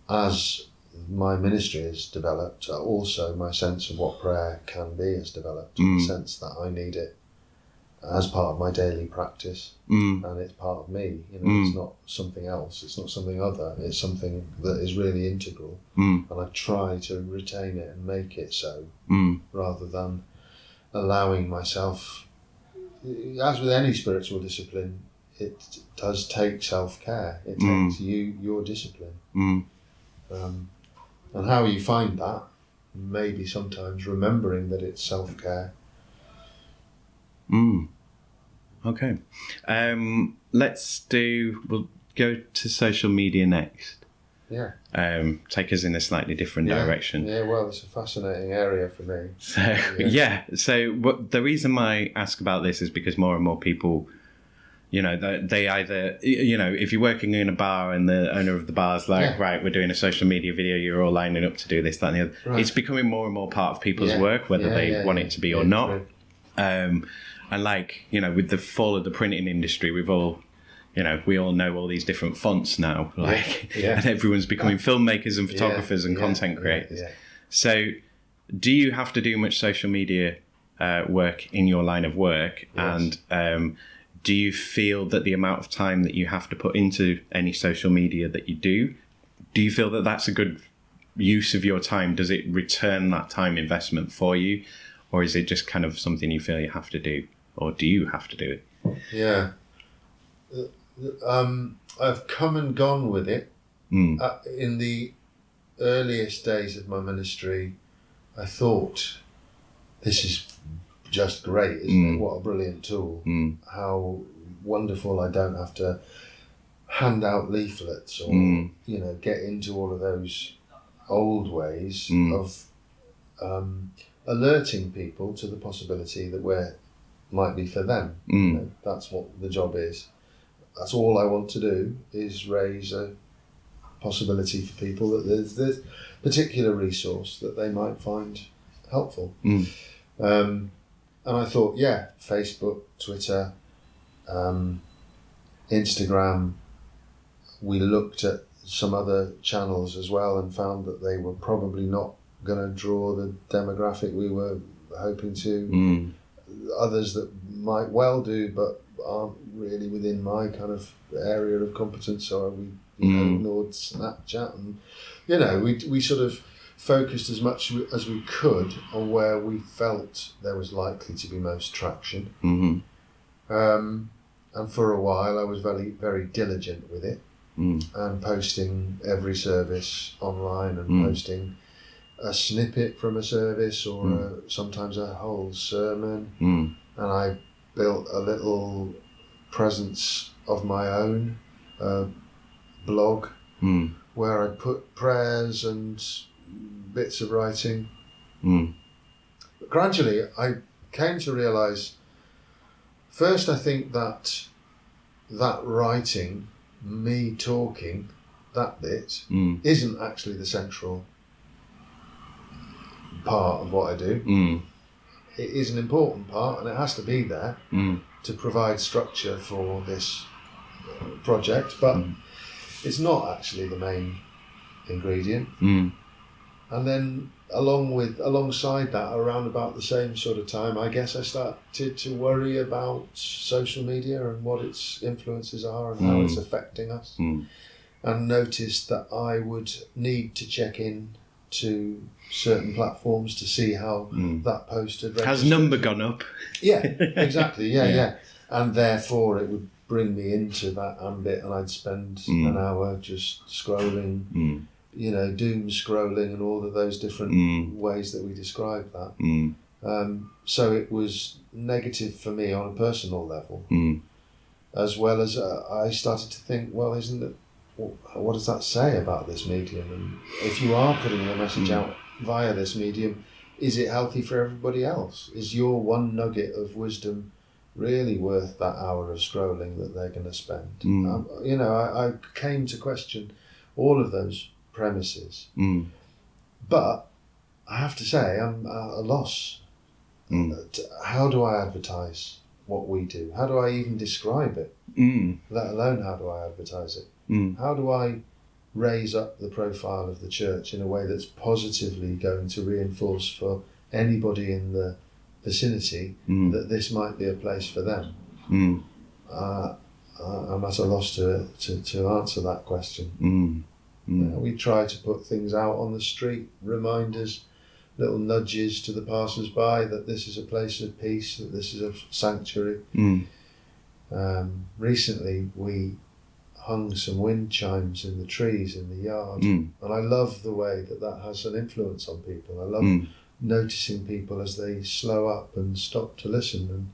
as my ministry has developed, also my sense of what prayer can be has developed, in the sense that I need it as part of my daily practice, and it's part of me. It's not something else, it's not something other, it's something that is really integral, and I try to retain it and make it so, rather than allowing myself, as with any spiritual discipline, it does take self-care. It takes your discipline. And how you find that, maybe sometimes remembering that it's self-care. Okay. We'll go to social media next. Yeah. Take us in a slightly different direction. Yeah, well, it's a fascinating area for me. So the reason I ask about this is because more and more people, they either, if you're working in a bar and the owner of the bar's right, we're doing a social media video, you're all lining up to do this, that, and the other. Right. It's becoming more and more part of people's work, whether they want it to be or not. And with the fall of the printing industry, we've all, we all know all these different fonts now, Yeah. and everyone's becoming filmmakers and photographers and content creators. Yeah. So do you have to do much social media work in your line of work? Yes. And do you feel that the amount of time that you have to put into any social media that you do you feel that that's a good use of your time? Does it return that time investment for you? Or is it just kind of something you feel you have to do? Or do you have to do it? Yeah. I've come and gone with it. In the earliest days of my ministry, I thought, this is just great, isn't it? What a brilliant tool. How wonderful I don't have to hand out leaflets or, get into all of those old ways of alerting people to the possibility that where might be for them. That's what the job is. That's all I want to do, is raise a possibility for people that there's this particular resource that they might find helpful. And I thought, Facebook, Twitter, Instagram. We looked at some other channels as well and found that they were probably not going to draw the demographic we were hoping to. Others that might well do, but aren't really within my kind of area of competence. So we ignored Snapchat, and we sort of focused as much as we could on where we felt there was likely to be most traction. And for a while I was very, very diligent with it, and posting every service online and posting a snippet from a service or sometimes a whole sermon. And I built a little presence of my own, blog, where I put prayers and bits of writing. But gradually I came to realise, first I think that writing, me talking, that bit, isn't actually the central part of what I do. It is an important part, and it has to be there to provide structure for this project, but it's not actually the main ingredient. And then alongside that, around about the same sort of time, I guess I started to worry about social media and what its influences are and how it's affecting us, and noticed that I would need to check in to certain platforms to see how that post had registered. Has number gone up? Yeah, exactly. Yeah. And therefore it would bring me into that ambit, and I'd spend an hour just scrolling, doom scrolling and all of those different ways that we describe that. So it was negative for me on a personal level, as well as I started to think, well, isn't it, what does that say about this medium? And if you are putting a message out via this medium, is it healthy for everybody else? Is your one nugget of wisdom really worth that hour of scrolling that they're going to spend? I came to question all of those premises. But I have to say, I'm at a loss. How do I advertise what we do? How do I even describe it? Let alone how do I advertise it? How do I raise up the profile of the church in a way that's positively going to reinforce for anybody in the vicinity that this might be a place for them? I'm at a loss to answer that question. We try to put things out on the street, reminders, little nudges to the passers-by that this is a place of peace, that this is a sanctuary. Recently we hung some wind chimes in the trees in the yard, and I love the way that has an influence on people. I love noticing people as they slow up and stop to listen, and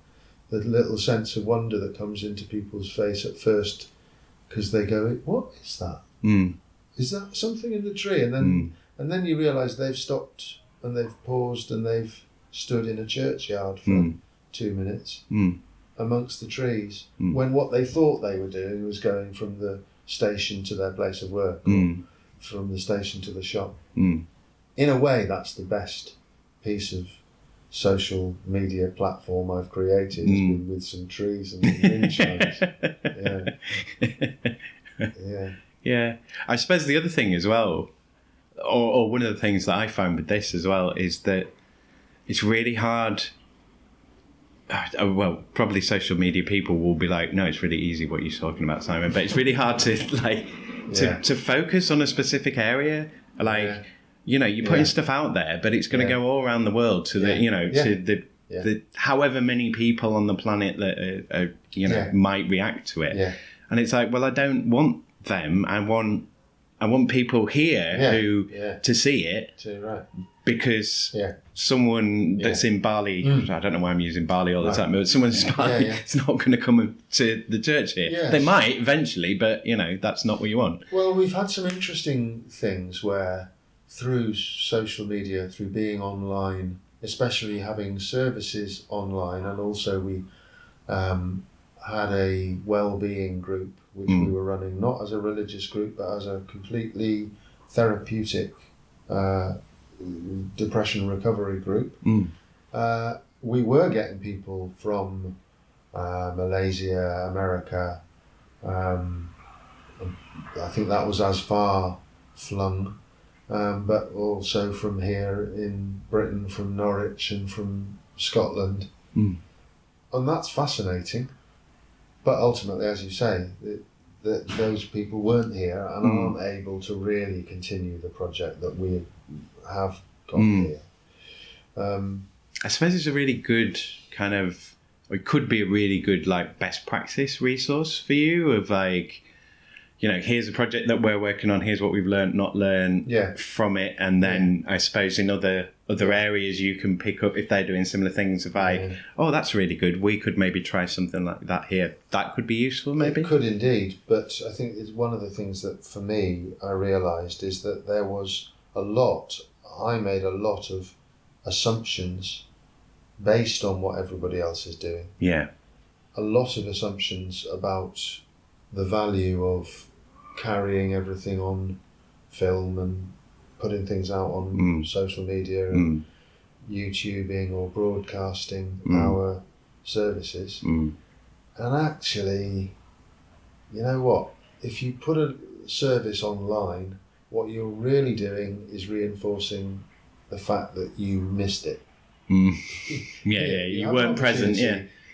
the little sense of wonder that comes into people's face at first, because they go, what is that? Is that something in the tree? And then you realise they've stopped and they've paused and they've stood in a churchyard for 2 minutes amongst the trees, when what they thought they were doing was going from the station to their place of work, or from the station to the shop. In a way, that's the best piece of social media platform I've created has been with some trees and wind chimes. Yeah. I suppose the other thing as well, or one of the things that I found with this as well, is that it's really hard. Well, probably social media people will be like, no, it's really easy what you're talking about, Simon, but it's really hard to to focus on a specific area. You're putting stuff out there, but it's going to go all around the world to the however many people on the planet that might react to it. And it's like, well, I don't want them. I want people here who to see it. Because someone that's in Bali, I don't know why I'm using Bali all the time, but someone in Bali is not going to come to the church here. Yes. They might eventually, but, that's not what you want. Well, we've had some interesting things where through social media, through being online, especially having services online, and also we had a well-being group, which we were running, not as a religious group, but as a completely therapeutic depression recovery group. We were getting people from Malaysia, America. I think that was as far flung, but also from here in Britain, from Norwich and from Scotland. And that's fascinating. But ultimately, as you say, that those people weren't here and aren't able to really continue the project that we have got here. I suppose it's a really good kind of, or it could be a really good best practice resource for you of here's a project that we're working on, here's what we've learned, not learned from it, and then I suppose in other areas you can pick up if they're doing similar things of oh, that's really good, we could maybe try something like that here. That could be useful, maybe? It could indeed, but I think it's one of the things that for me I realised is that I made a lot of assumptions based on what everybody else is doing. Yeah. A lot of assumptions about the value of carrying everything on film and putting things out on social media and YouTubing or broadcasting our services. And actually, you know what? If you put a service online, what you're really doing is reinforcing the fact that you missed it. You weren't present.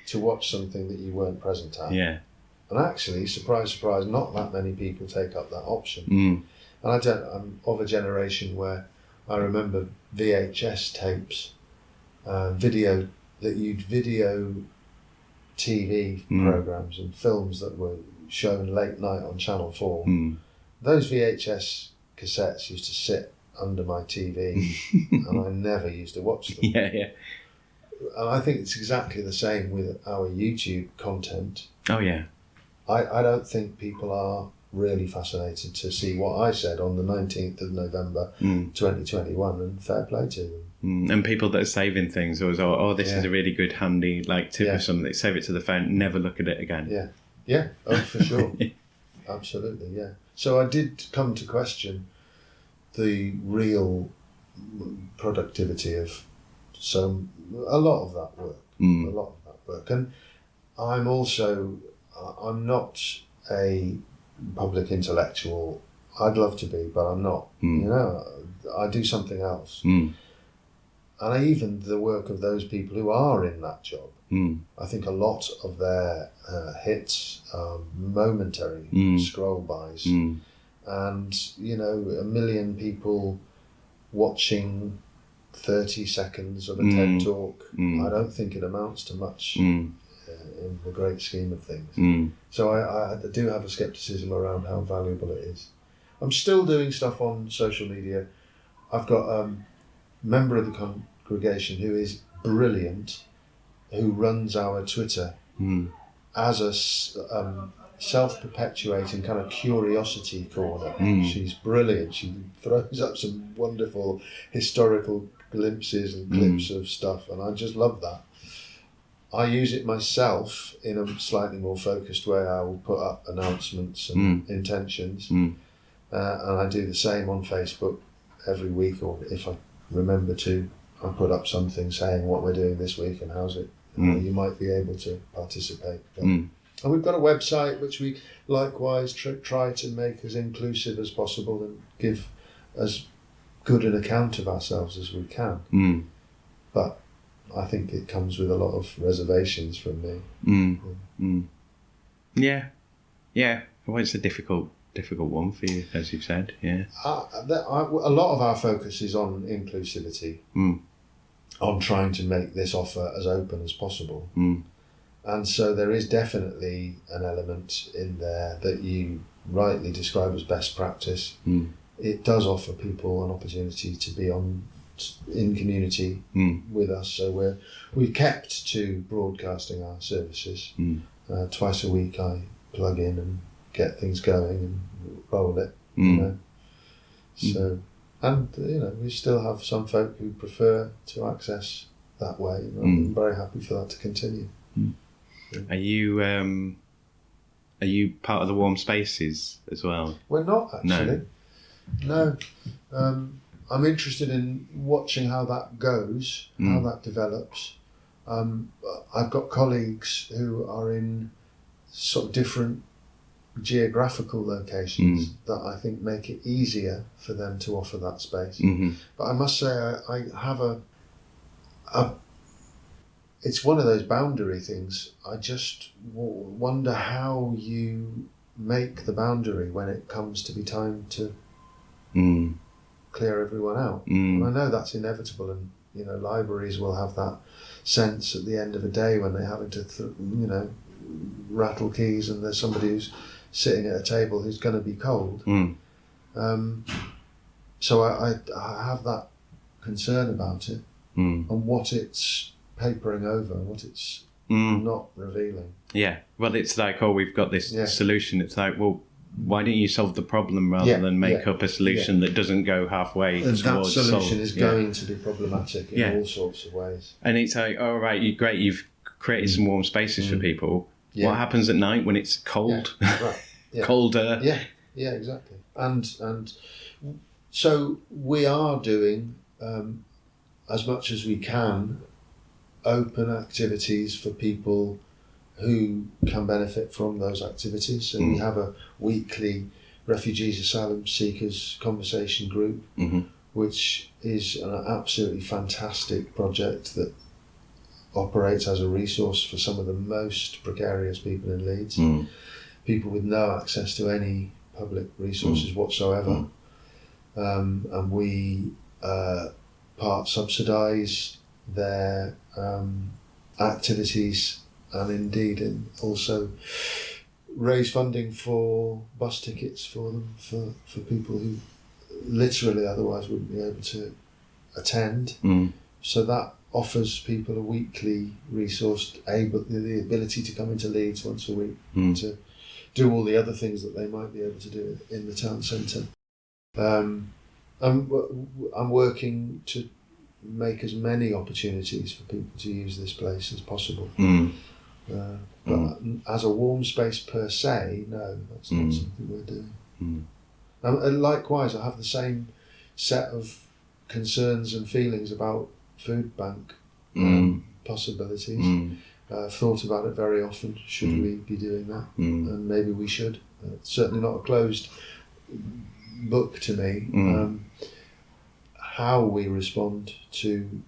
To watch something that you weren't present at. Yeah. And actually, surprise, surprise, not that many people take up that option. And I'm of a generation where I remember VHS tapes, video TV programs and films that were shown late night on Channel 4. Those VHS cassettes used to sit under my TV and I never used to watch them. And I think it's exactly the same with our YouTube content. Oh, yeah. I don't think people are really fascinated to see what I said on the 19th of November 2021, and fair play to them. And people that are saving things, or this is a really good handy tip of something, save it to the phone, never look at it again. Oh, for sure. Absolutely, yeah. So I did come to question the real productivity of a lot of that work. And I'm not a public intellectual. I'd love to be, but I'm not. I do something else. And even the work of those people who are in that job, I think a lot of their hits are momentary scroll-bys. And, a million people watching 30 seconds of a TED Talk, I don't think it amounts to much in the great scheme of things. So I do have a scepticism around how valuable it is. I'm still doing stuff on social media. I've got a member of the congregation who is brilliant, who runs our Twitter as a self-perpetuating kind of curiosity corner. She's brilliant. She throws up some wonderful historical glimpses and clips of stuff, and I just love that. I use it myself in a slightly more focused way. I will put up announcements and intentions, and I do the same on Facebook every week, or if I remember to, I put up something saying what we're doing this week and how's it. You might be able to participate. And we've got a website which we likewise try to make as inclusive as possible and give as good an account of ourselves as we can. But I think it comes with a lot of reservations from me. Yeah. Well, it's a difficult one for you, as you've said. Yeah. A lot of our focus is on inclusivity, on trying to make this offer as open as possible. And so there is definitely an element in there that you rightly describe as best practice. It does offer people an opportunity to be in community with us. So we've kept to broadcasting our services. Twice a week I plug in and get things going and roll it, you know. So, and we still have some folk who prefer to access that way, and I'm very happy for that to continue. Are you part of the warm spaces as well? We're not actually. No. I'm interested in watching how that goes, how that develops. I've got colleagues who are in sort of different geographical locations that I think make it easier for them to offer that space. But I must say I have it's one of those boundary things. I just wonder how you make the boundary when it comes to be time to clear everyone out. And I know that's inevitable, and libraries will have that sense at the end of a day when they're having to rattle keys and there's somebody who's sitting at a table who's going to be cold. So I have that concern about it and what it's papering over, what it's not revealing. Yeah, well, it's like, we've got this solution. It's like, well, why don't you solve the problem rather than make up a solution that doesn't go halfway and towards that solution is going to be problematic in all sorts of ways. And it's like, all right, you've created some warm spaces for people. What happens at night when it's cold? Colder? Yeah, exactly. And so we are doing as much as we can open activities for people who can benefit from those activities. So we have a weekly refugees, asylum seekers conversation group, which is an absolutely fantastic project that operates as a resource for some of the most precarious people in Leeds, people with no access to any public resources whatsoever. And we part subsidise their activities, and indeed also raise funding for bus tickets for them, for people who literally otherwise wouldn't be able to attend. So that offers people a weekly resource, the ability to come into Leeds once a week to do all the other things that they might be able to do in the town centre. I'm working to make as many opportunities for people to use this place as possible. But as a warm space per se, no, that's not something we're doing. And likewise, I have the same set of concerns and feelings about food bank possibilities. I've thought about it very often. Should we be doing that? And maybe we should. It's certainly not a closed book to me. How we respond to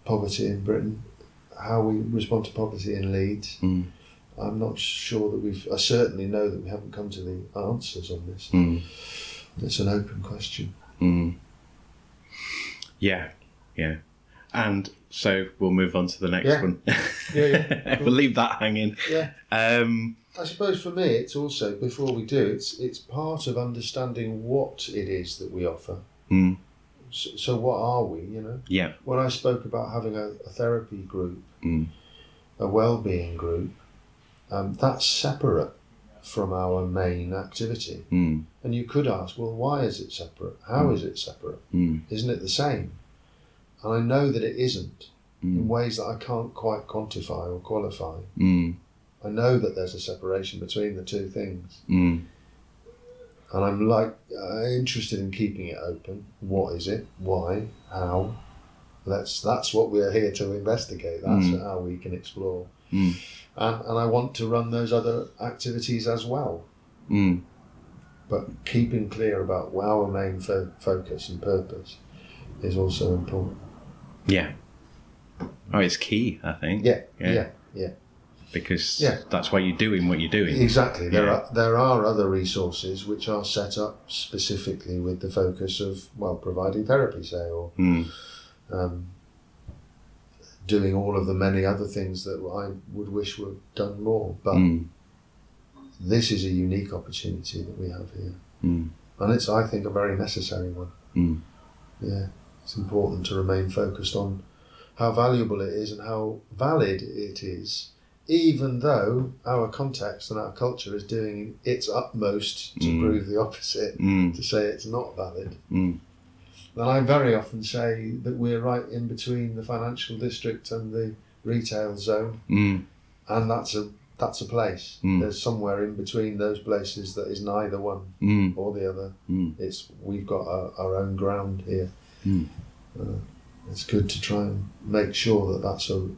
poverty in Britain, how we respond to poverty in Leeds, I'm not sure that I certainly know that we haven't come to the answers on this. It's an open question. Yeah. And so we'll move on to the next one. We'll leave that hanging. I suppose for me, it's also, before we do, it's part of understanding what it is that we offer. So what are we, When I spoke about having a therapy group, a well-being group, that's separate from our main activity. And you could ask, well, why is it separate? How is it separate? Isn't it the same? And I know that it isn't, in ways that I can't quite quantify or qualify. I know that there's a separation between the two things. And I'm interested in keeping it open. What is it? Why? How? That's what we're here to investigate. That's how we can explore. And I want to run those other activities as well. But keeping clear about our main focus and purpose is also important. Yeah. Oh, it's key, I think. Yeah. Because that's why you're doing what you're doing. Exactly. There are other resources which are set up specifically with the focus of, well, providing therapy, say, or doing all of the many other things that I would wish were done more. But this is a unique opportunity that we have here. And it's, I think, a very necessary one. Yeah. It's important to remain focused on how valuable it is and how valid it is, even though our context and our culture is doing its utmost to prove the opposite, to say it's not valid. And I very often say that we're right in between the financial district and the retail zone, and that's a place. There's somewhere in between those places that is neither one or the other. We've got our own ground here. It's good to try and make sure that that's a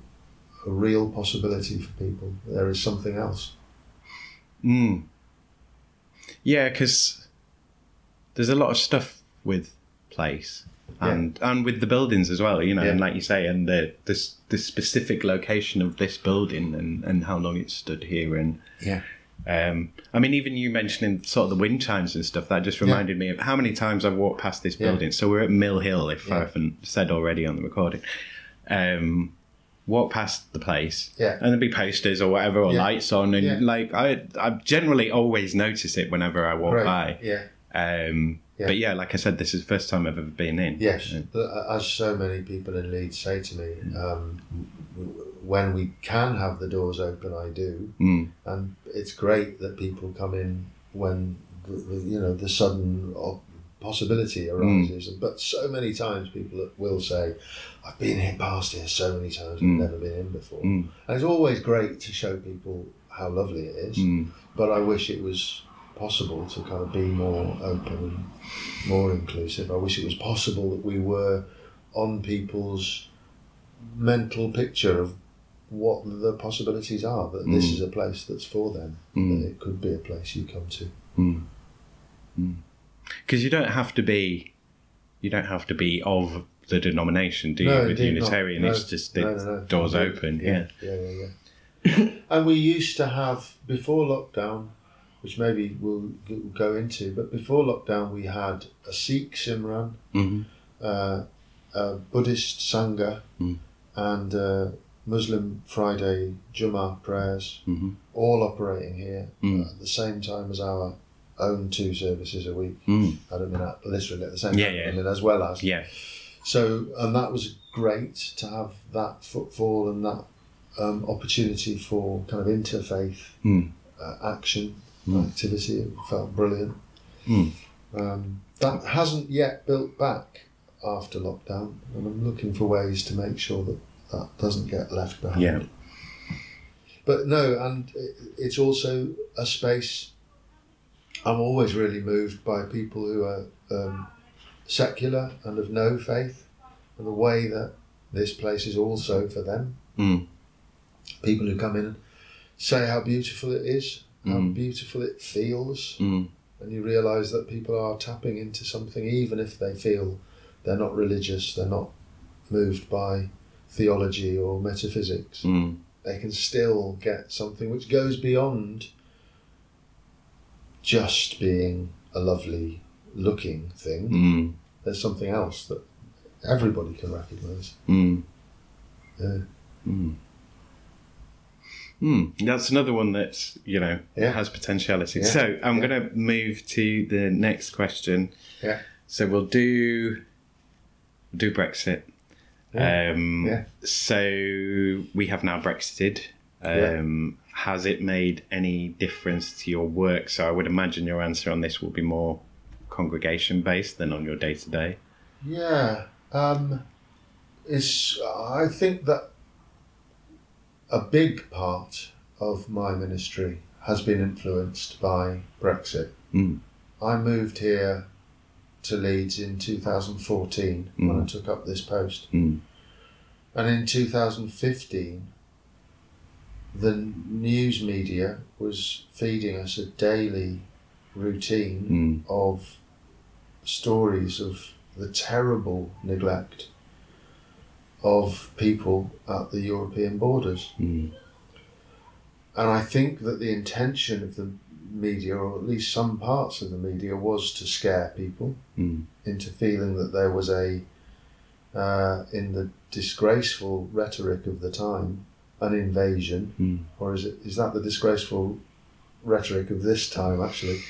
real possibility for people. There is something else. Yeah, because there's a lot of stuff with place and with the buildings as well, you know, and like you say, and the specific location of this building and how long it's stood here. And I mean, even you mentioning sort of the wind chimes and stuff, that just reminded me of how many times I've walked past this building. So we're at Mill Hill, if I haven't said already on the recording. Walk past the place and there'll be posters or whatever or lights on, and like I generally always notice it whenever I walk by. But yeah, like I said, this is the first time I've ever been in. Yes, as so many people in Leeds say to me, when we can have the doors open, I do, and it's great that people come in when the sudden possibility arises. But so many times people will say, I've been here past here so many times, I've never been in before. And it's always great to show people how lovely it is, but I wish it was possible to kind of be more open and more inclusive. I wish it was possible that we were on people's mental picture of what the possibilities are, that this is a place that's for them, that it could be a place you come to. Because you don't have to be of the denomination, do you? No, with Unitarian, it's just the doors open. Yeah. And we used to have, before lockdown, which maybe we'll go into, but before lockdown we had a Sikh Simran, a Buddhist Sangha, and Muslim Friday Jummah prayers, all operating here at the same time as our own 2 services a week. I don't mean literally at the same time, I mean as well as. So, and that was great to have that footfall and that opportunity for kind of interfaith action, activity. It felt brilliant. That hasn't yet built back after lockdown, and I'm looking for ways to make sure that doesn't get left behind. But no, and it's also a space. I'm always really moved by people who are secular and of no faith, and the way that this place is also for them. People who come in and say how beautiful it is, how beautiful it feels, and you realise that people are tapping into something, even if they feel they're not religious, they're not moved by theology or metaphysics. They can still get something which goes beyond just being a lovely looking thing. There's something else that everybody can recognise. That's another one that's, has potentiality. So I'm going to move to the next question. So we'll do Brexit. So we have now Brexited. Has it made any difference to your work? So I would imagine your answer on this will be more congregation based than on your day to day. I think that a big part of my ministry has been influenced by Brexit. I moved here to Leeds in 2014 when I took up this post. And in 2015, the news media was feeding us a daily routine of stories of the terrible neglect of people at the European borders. And I think that the intention of the media, or at least some parts of the media, was to scare people into feeling that there was in the disgraceful rhetoric of the time, an invasion, or is that the disgraceful rhetoric of this time? Actually,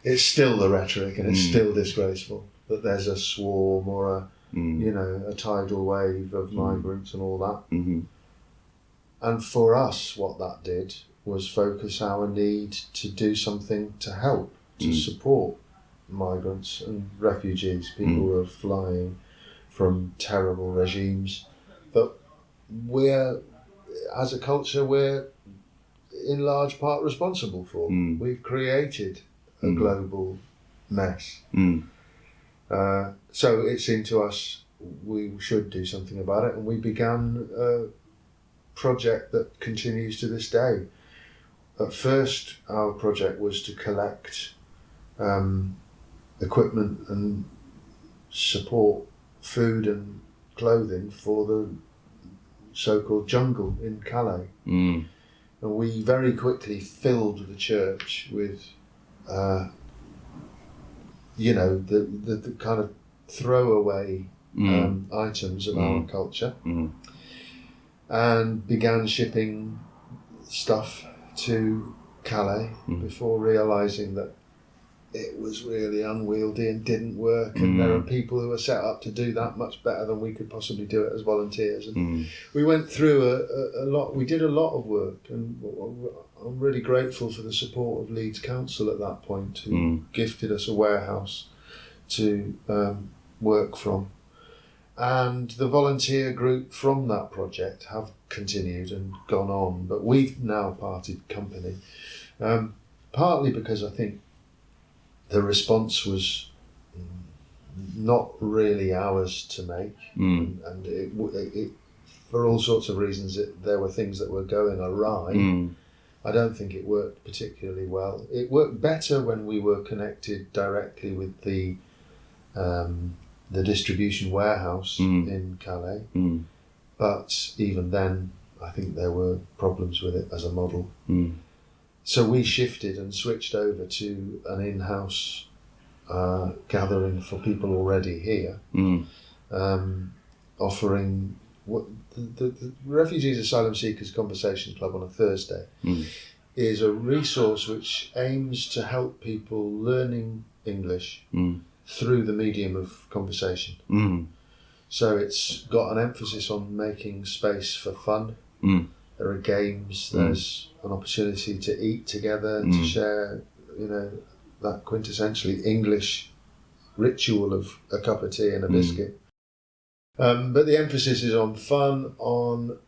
it's still the rhetoric, and it's still disgraceful that there's a swarm or a tidal wave of migrants and all that. And for us, what that did was focus our need to do something to help, to support migrants and refugees, people who are flying from terrible regimes. But as a culture, we're in large part responsible for. We've created a global mess. So it seemed to us we should do something about it, and we began a project that continues to this day. At first, our project was to collect equipment and support food and clothing for the so-called jungle in Calais. And we very quickly filled the church with the kind of throwaway items of our culture, and began shipping stuff to Calais before realising that it was really unwieldy and didn't work, and there are people who are set up to do that much better than we could possibly do it as volunteers. And we went through a lot. We did a lot of work, and I'm really grateful for the support of Leeds Council at that point, who gifted us a warehouse to work from. And the volunteer group from that project have continued and gone on, but we've now parted company, partly because I think the response was not really ours to make, and it for all sorts of reasons, there were things that were going awry. I don't think it worked particularly well. It worked better when we were connected directly with the distribution warehouse in Calais, but even then I think there were problems with it as a model. So we shifted and switched over to an in-house gathering for people already here, offering the Refugees Asylum Seekers Conversation Club on a Thursday is a resource which aims to help people learning English through the medium of conversation. So it's got an emphasis on making space for fun. There are games, there's an opportunity to eat together, to share, that quintessentially English ritual of a cup of tea and a biscuit. But the emphasis is on fun, on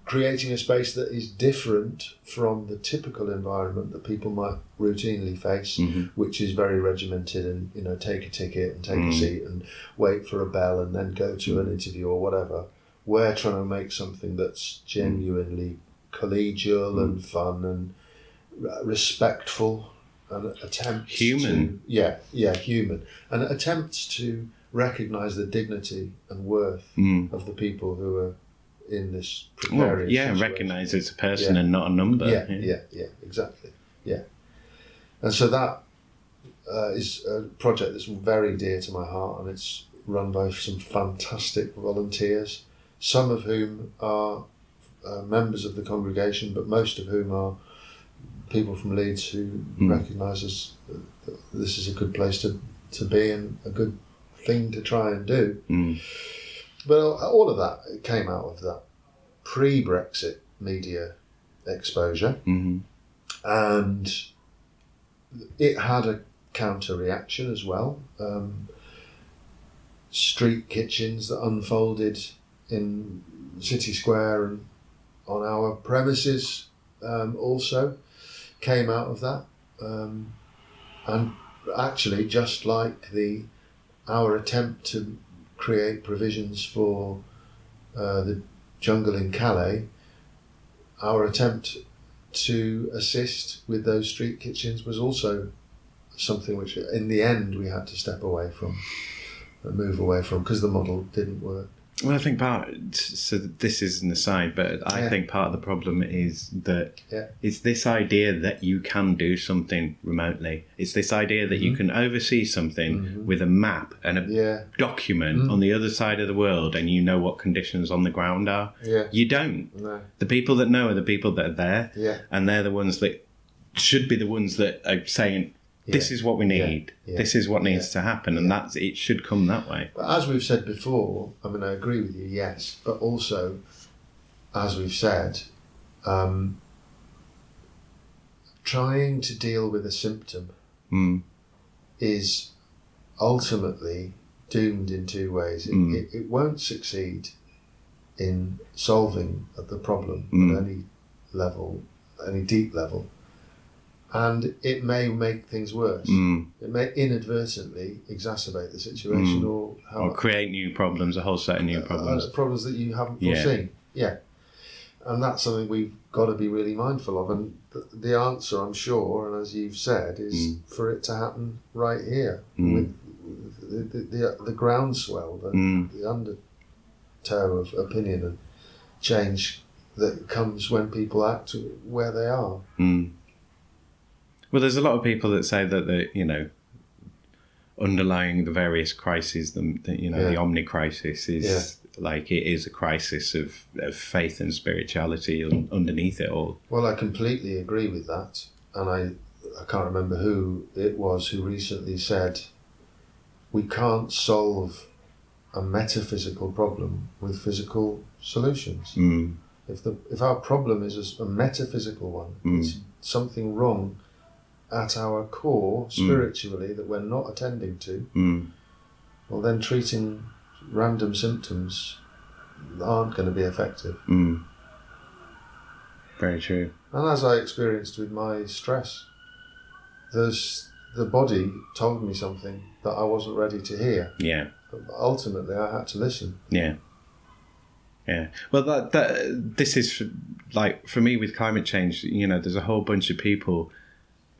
creating a space that is different from the typical environment that people might routinely face, which is very regimented and, take a ticket and take a seat and wait for a bell and then go to an interview or whatever. We're trying to make something that's genuinely collegial and fun and respectful, and attempts human. Human, and attempts to recognise the dignity and worth of the people who are in this precarious situation. Recognise it's a person and not a number. Exactly. And so that is a project that's very dear to my heart, and it's run by some fantastic volunteers, some of whom are members of the congregation, but most of whom are people from Leeds who recognise us that this is a good place to be and a good thing to try and do. But all of that came out of that pre-Brexit media exposure, and it had a counter-reaction as well. Street kitchens that unfolded in City Square and on our premises also came out of that, and actually, just like our attempt to create provisions for the jungle in Calais, our attempt to assist with those street kitchens was also something which in the end we had to step away from and move away from because the model didn't work. Well, I think so this is an aside, but I think part of the problem is that it's this idea that you can do something remotely. It's this idea that you can oversee something with a map and a document on the other side of the world, and you know what conditions on the ground are. You don't. No. The people that know are the people that are there, and they're the ones that should be the ones that are saying, this is what we need. This is what needs to happen, and it should come that way. But as we've said before, I mean, I agree with you, yes, but also, as we've said, trying to deal with a symptom is ultimately doomed in two ways. It won't succeed in solving the problem at any level, any deep level. And it may make things worse. It may inadvertently exacerbate the situation or create new problems, a whole set of new problems. Problems that you haven't foreseen. And that's something we've got to be really mindful of. And the answer, I'm sure, and as you've said, is for it to happen right here with the groundswell, the undertow of opinion and change that comes when people act where they are. Well, there's a lot of people that say that underlying the various crises, the omni crisis is like it is a crisis of faith and spirituality underneath it all. Well, I completely agree with that, and I can't remember who it was who recently said we can't solve a metaphysical problem with physical solutions. If our problem is a metaphysical one, it's something wrong at our core spiritually that we're not attending to, well then treating random symptoms aren't going to be effective. Very true. And as I experienced with my stress, the body told me something that I wasn't ready to hear. But ultimately I had to listen. Well, this is like for me with climate change, there's a whole bunch of people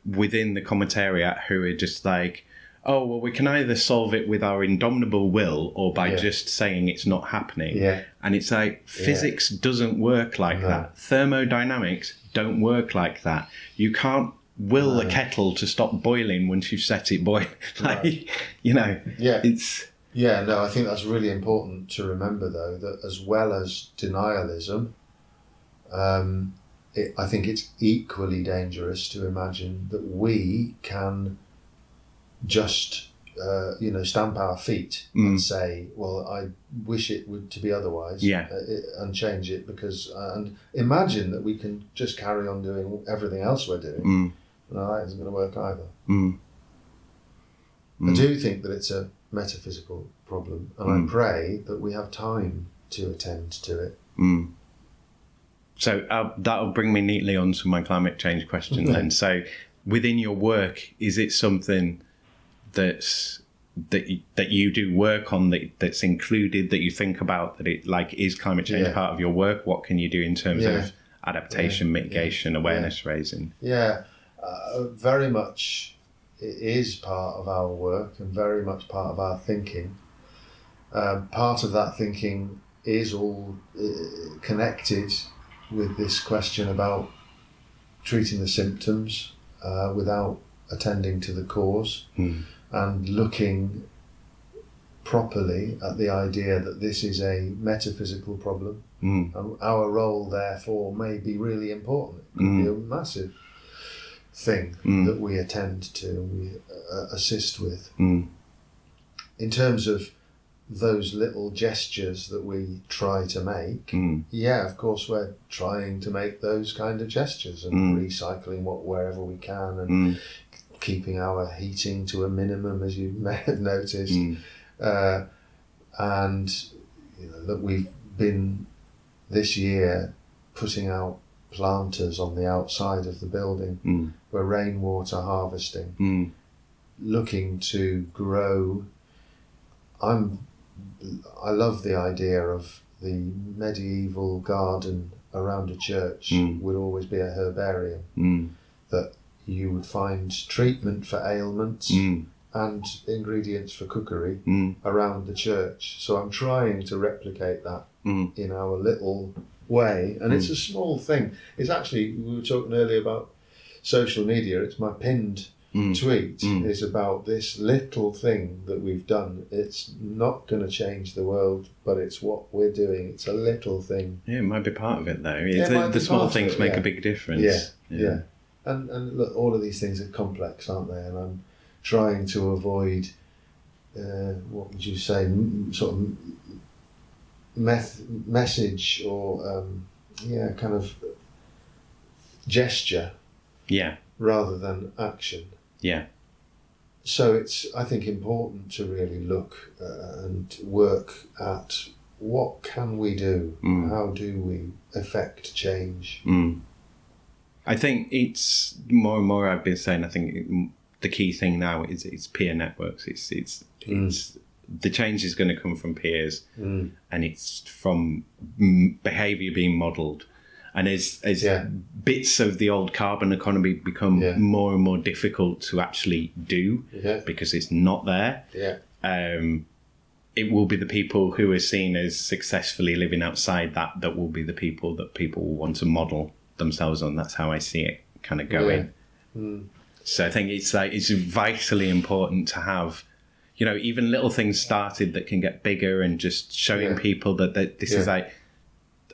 within the commentariat who are just like, oh, well, we can either solve it with our indomitable will or by just saying it's not happening. And it's like, physics doesn't work like that. Thermodynamics don't work like that. You can't will a kettle to stop boiling once you've set it boiling. It's... Yeah, no, I think that's really important to remember, though, that as well as denialism, I think it's equally dangerous to imagine that we can just, stamp our feet and say, well, I wish it would to be otherwise, and change it because, and imagine that we can just carry on doing everything else we're doing. No, that isn't going to work either. I do think that it's a metaphysical problem, and I pray that we have time to attend to it. So that'll bring me neatly on to my climate change question then. So within your work, is it something that you do work on that's included, that you think about, that it is climate change part of your work? What can you do in terms of adaptation, mitigation, awareness raising? Very much it is part of our work and very much part of our thinking. Part of that thinking is all connected with this question about treating the symptoms without attending to the cause and looking properly at the idea that this is a metaphysical problem and our role therefore may be really important. It could be a massive thing that we attend to and we assist with. In terms of those little gestures that we try to make, of course we're trying to make those kind of gestures and recycling wherever we can and keeping our heating to a minimum, as you may have noticed. And that we've been this year putting out planters on the outside of the building. We're rainwater harvesting, looking to grow. I love the idea of the medieval garden around a church would always be a herbarium, that you would find treatment for ailments and ingredients for cookery around the church. So I'm trying to replicate that in our little way, and it's a small thing. It's actually, we were talking earlier about social media, it's my pinned tweet is about this little thing that we've done. It's not going to change the world, but it's what we're doing. It's a little thing. Yeah, it might be part of it though. The small things make a big difference. Yeah. And look, all of these things are complex, aren't they? And I'm trying to avoid, what would you say, sort of message or, kind of gesture. Yeah. Rather than action. Yeah. So it's, I think, important to really look and work at what can we do? How do we affect change? I think it's more and more, I've been saying, I think the key thing now is it's peer networks. It's the change is going to come from peers, and it's from behaviour being modelled. And as bits of the old carbon economy become more and more difficult to actually do because it's not there, it will be the people who are seen as successfully living outside that will be the people that people will want to model themselves on. That's how I see it kind of going. So I think it's vitally important to have, even little things started that can get bigger, and just showing people that this is like,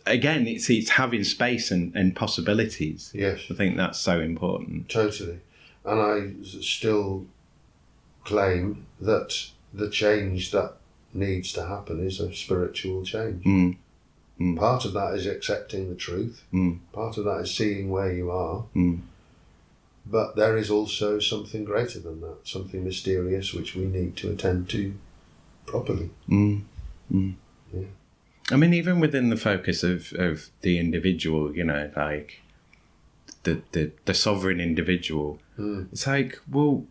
again, it's having space and possibilities. Yes. I think that's so important. Totally. And I still claim that the change that needs to happen is a spiritual change. Part of that is accepting the truth. Part of that is seeing where you are. But there is also something greater than that, something mysterious which we need to attend to properly. Yeah. I mean, even within the focus of the individual, like the sovereign individual, it's like, well,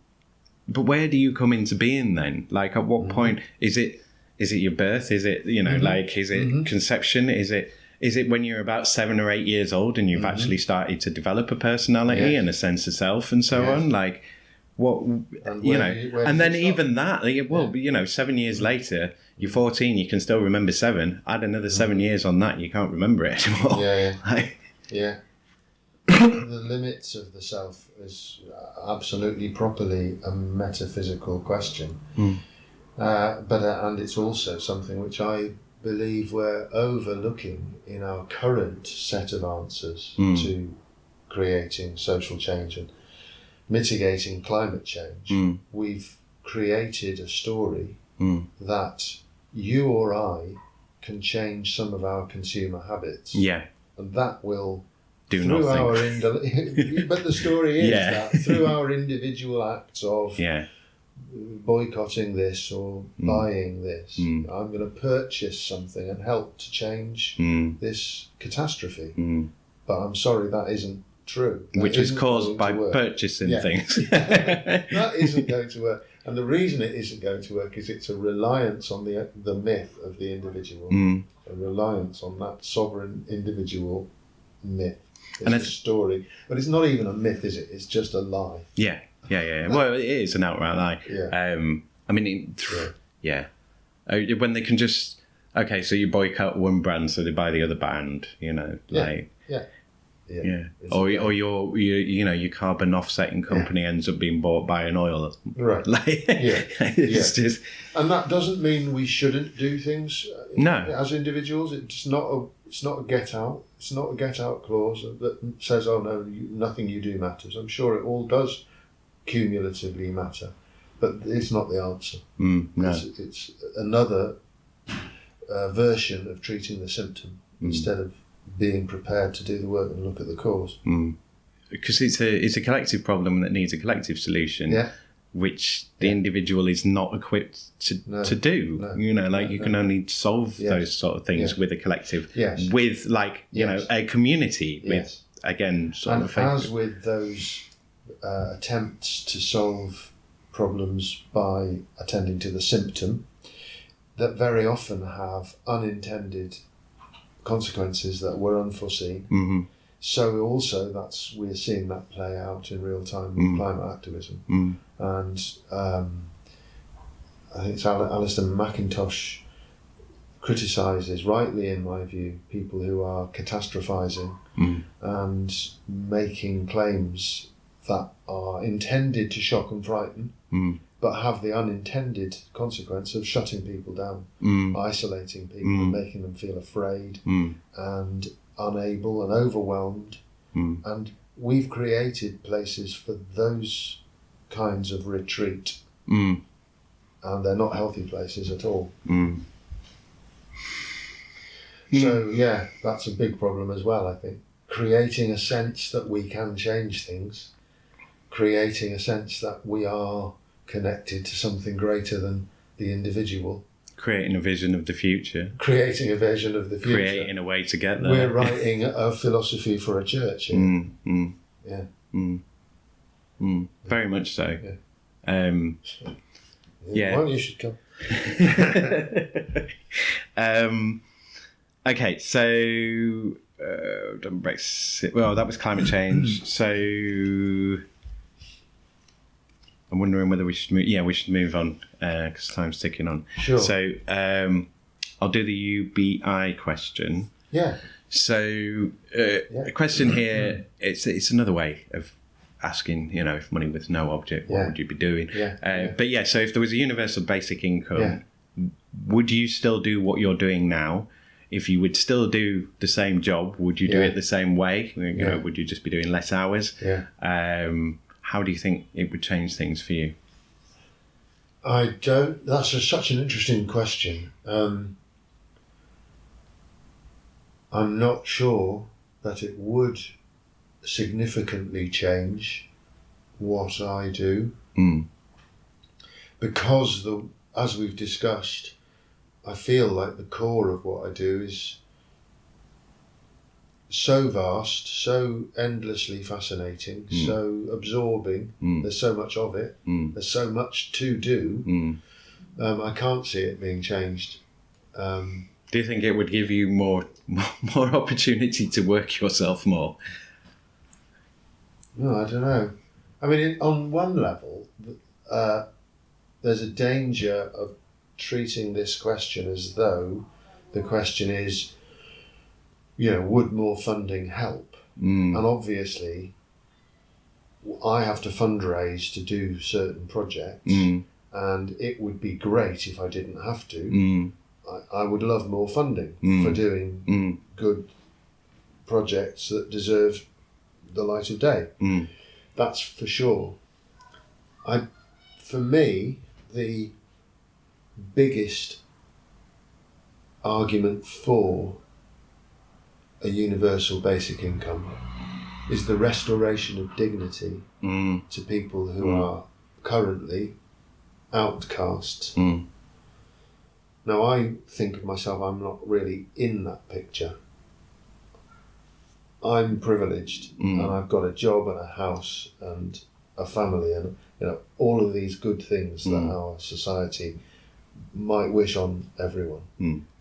but where do you come into being then? Like, at what point is it your birth? Is it, like, is it conception? Is it when you're about 7 or 8 years old and you've actually started to develop a personality and a sense of self and so on? Like, what, and then even that, well, 7 years later, you're 14, you can still remember 7. Add another 7 years on that, you can't remember it anymore. The limits of the self is absolutely properly a metaphysical question. And it's also something which I believe we're overlooking in our current set of answers to creating social change and mitigating climate change. We've created a story that you or I can change some of our consumer habits. Yeah. And that will do through nothing. But the story is that through our individual acts of boycotting this or buying this, I'm going to purchase something and help to change this catastrophe. But I'm sorry, that isn't true. Which is caused by purchasing things. That isn't going to work. And the reason it isn't going to work is it's a reliance on the myth of the individual, a reliance on that sovereign individual myth. It's a story. But it's not even a myth, is it? It's just a lie. Yeah. Well, it is an outright lie. I mean, when they can just, okay, so you boycott one brand, so they buy the other brand, Or your carbon offsetting company ends up being bought by an oil. Right. It's just, and that doesn't mean we shouldn't do things. As individuals, it's not a get out. It's not a get out clause that says, oh no, nothing you do matters. I'm sure it all does cumulatively matter, but it's not the answer. It's another version of treating the symptom instead of being prepared to do the work and look at the cause. Because it's a collective problem that needs a collective solution, which the individual is not equipped to do. You can only solve those sort of things with a collective, with a community, with again sort and of as with those attempts to solve problems by attending to the symptom, that very often have unintended consequences that were unforeseen. Mm-hmm. So also we're seeing that play out in real time with climate activism. And I think it's Alistair McIntosh criticises, rightly in my view, people who are catastrophising and making claims that are intended to shock and frighten, but have the unintended consequence of shutting people down, isolating people, making them feel afraid and unable and overwhelmed. And we've created places for those kinds of retreat, and they're not healthy places at all. So yeah, that's a big problem as well, I think. Creating a sense that we can change things, creating a sense that we are connected to something greater than the individual. Creating a vision of the future. Creating a vision of the future. Creating a way to get there. We're writing a philosophy for a church here. Very much so. Yeah. Well, you should come. Okay, so Brexit. Well, that was climate change. So I'm wondering whether we should move. Yeah, we should move on because time's ticking on. Sure. So I'll do the UBI question. Yeah. So a question here. It's another way of asking. If money was no object, what would you be doing? But yeah. So if there was a universal basic income, would you still do what you're doing now? If you would still do the same job, would you do it the same way? Would you just be doing less hours? How do you think it would change things for you? That's such an interesting question. I'm not sure that it would significantly change what I do. Because as we've discussed, I feel like the core of what I do is so vast, so endlessly fascinating, so absorbing. There's so much of it. There's so much to do. I can't see it being changed. Do you think it would give you more opportunity to work yourself more? No, I don't know. I mean, on one level, there's a danger of treating this question as though the question is, would more funding help? And obviously, I have to fundraise to do certain projects, and it would be great if I didn't have to. I would love more funding for doing good projects that deserve the light of day. That's for sure. For me, the biggest argument for a universal basic income is the restoration of dignity to people who are currently outcasts. Now, I think of myself, I'm not really in that picture. I'm privileged and I've got a job and a house and a family and all of these good things that our society might wish on everyone.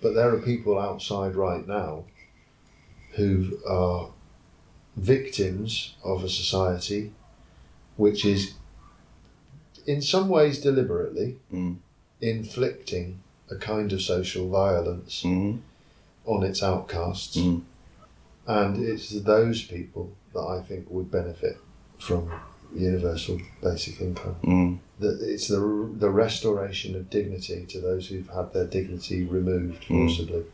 But there are people outside right now who are victims of a society which is in some ways deliberately inflicting a kind of social violence on its outcasts. And it's those people that I think would benefit from universal basic income. That it's the restoration of dignity to those who've had their dignity removed forcibly.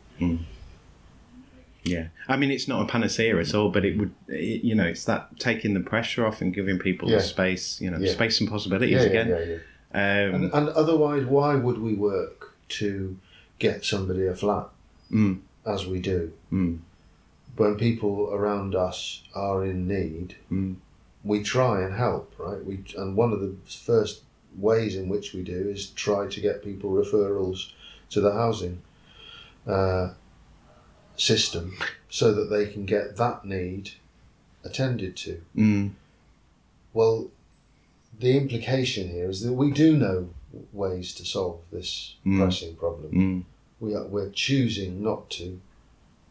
Yeah, I mean, it's not a panacea at all, but it would, it's that taking the pressure off and giving people the space, space and possibilities again. And otherwise, why would we work to get somebody a flat as we do? When people around us are in need, we try and help, right? And one of the first ways in which we do is try to get people referrals to the housing system so that they can get that need attended to. Well, the implication here is that we do know ways to solve this pressing problem. We're choosing not to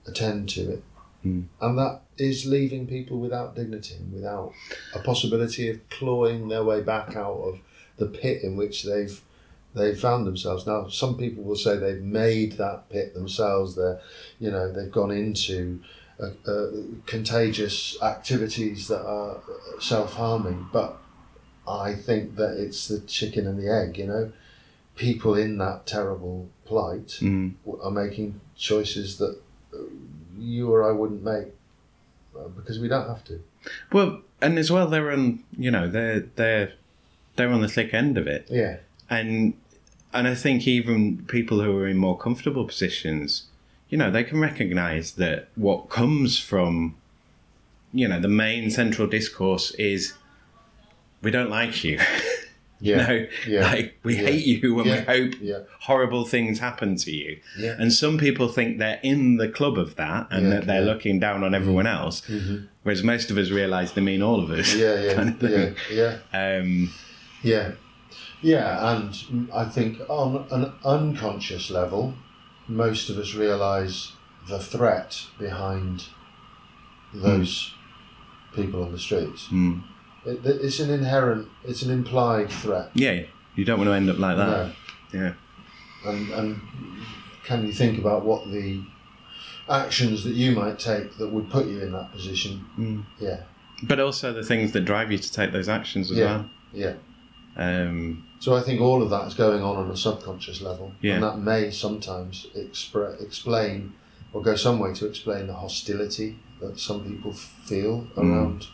attend to it. And that is leaving people without dignity and without a possibility of clawing their way back out of the pit in which they've found themselves. Now, some people will say they've made that pit themselves. They've gone into contagious activities that are self-harming. But I think that it's the chicken and the egg. People in that terrible plight are making choices that you or I wouldn't make because we don't have to. Well, and as well, they're on, they're on the thick end of it. Yeah. And I think even people who are in more comfortable positions, they can recognise that what comes from, the main central discourse is, we don't like you. Yeah. We hate you and we hope Yeah. horrible things happen to you. Yeah. And some people think they're in the club of that and that they're looking down on everyone else, whereas most of us realise they mean all of us. Kind of thing. Yeah, and I think on an unconscious level, most of us realise the threat behind those people on the streets. It's an implied threat. Yeah, you don't want to end up like that. No. Yeah. And can you think about what the actions that you might take that would put you in that position? Yeah. But also the things that drive you to take those actions as well. Yeah. So I think all of that is going on a subconscious level, and that may sometimes explain or go some way to explain the hostility that some people feel around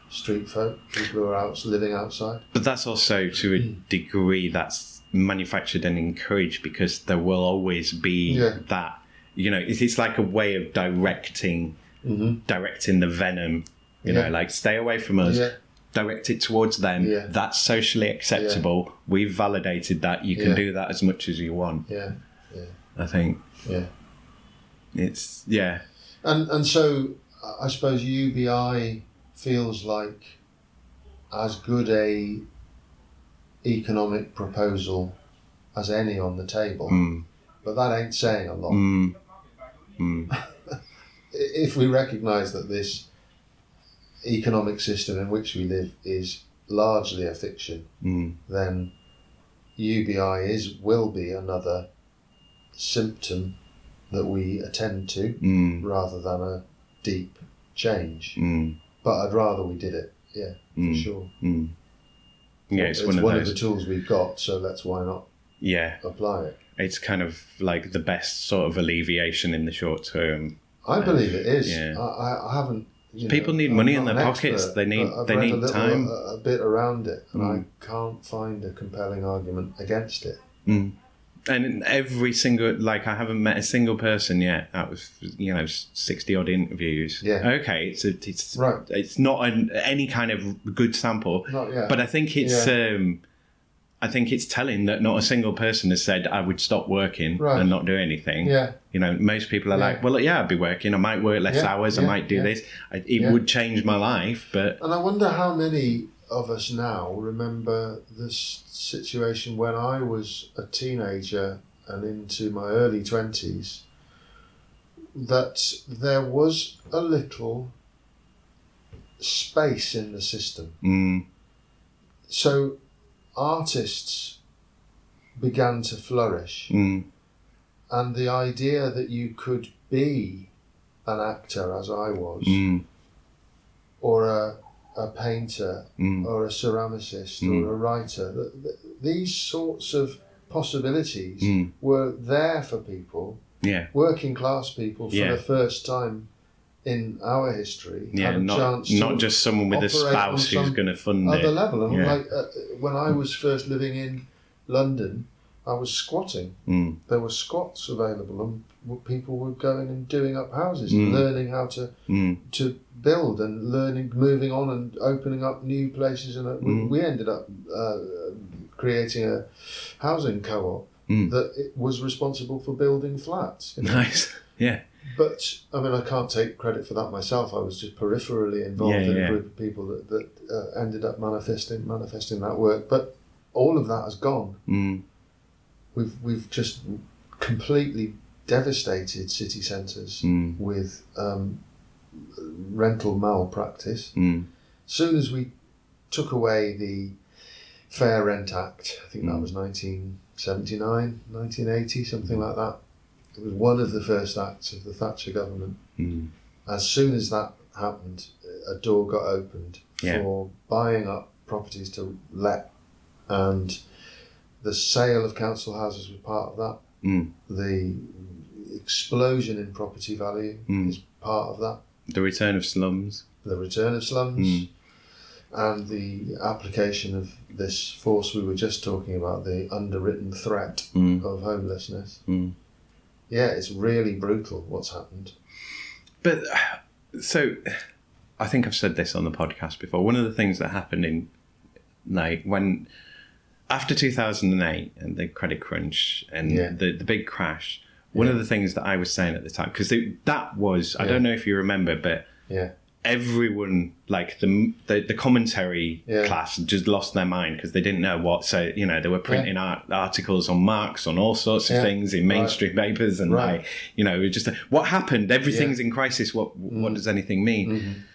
street folk, people who are living outside. But that's also, to a degree, that's manufactured and encouraged because there will always be that. It's like a way of directing the venom. Like stay away from us. Yeah. Direct it towards them. Yeah. That's socially acceptable. Yeah. We've validated that. You can do that as much as you want. Yeah. I think. Yeah. It's And so I suppose UBI feels like as good a economic proposal as any on the table, but that ain't saying a lot. If we recognise that this economic system in which we live is largely a fiction, then UBI will be another symptom that we attend to rather than a deep change. But I'd rather we did it, for sure. Yeah, it's one of the tools we've got, so why not apply it. It's kind of like the best sort of alleviation in the short term. I believe it is. Yeah. I haven't. People need money in their pockets. They need time. A bit around it, and I can't find a compelling argument against it. And every single, I haven't met a single person yet out of 60 odd interviews. Yeah. Okay, it's right. It's not any kind of good sample. Not yet. But I think it's I think it's telling that not a single person has said I would stop working and not do anything. Yeah. Most people are like, well, I'd be working. I might work less hours. I might do this. It would change my life, but. And I wonder how many of us now remember this situation when I was a teenager and into my early 20s, that there was a little space in the system. So artists began to flourish, and the idea that you could be an actor, as I was, or a painter, or a ceramicist, or a writer, these sorts of possibilities were there for people, working class people, for the first time in our history. Had a chance not just someone with a spouse who's going to fund other it. Level. And when I was first living in London, I was squatting. There were squats available, and people were going and doing up houses, and learning how to build, and moving on and opening up new places. And we ended up creating a housing co-op that it was responsible for building flats. Nice, yeah. But I can't take credit for that myself. I was just peripherally involved in a group of people that ended up manifesting that work. But all of that has gone. We've just completely devastated city centres with rental malpractice. Soon as we took away the Fair Rent Act, I think that was 1979, 1980, something like that. It was one of the first acts of the Thatcher government. As soon as that happened, a door got opened for buying up properties to let, and the sale of council houses was part of that. The explosion in property value is part of that. The return of slums. The return of slums. And the application of this force we were just talking about, the underwritten threat of homelessness. Yeah, it's really brutal what's happened. But, so, I think I've said this on the podcast before. One of the things that happened in, like, when, after 2008 and the credit crunch and the big crash, one of the things that I was saying at the time, because that was, I don't know if you remember, but everyone, like the commentary class just lost their mind because they didn't know what. So, you know, they were printing articles on Marx, on all sorts of things in mainstream papers. And like, you know, just what happened? Everything's in crisis. What does anything mean?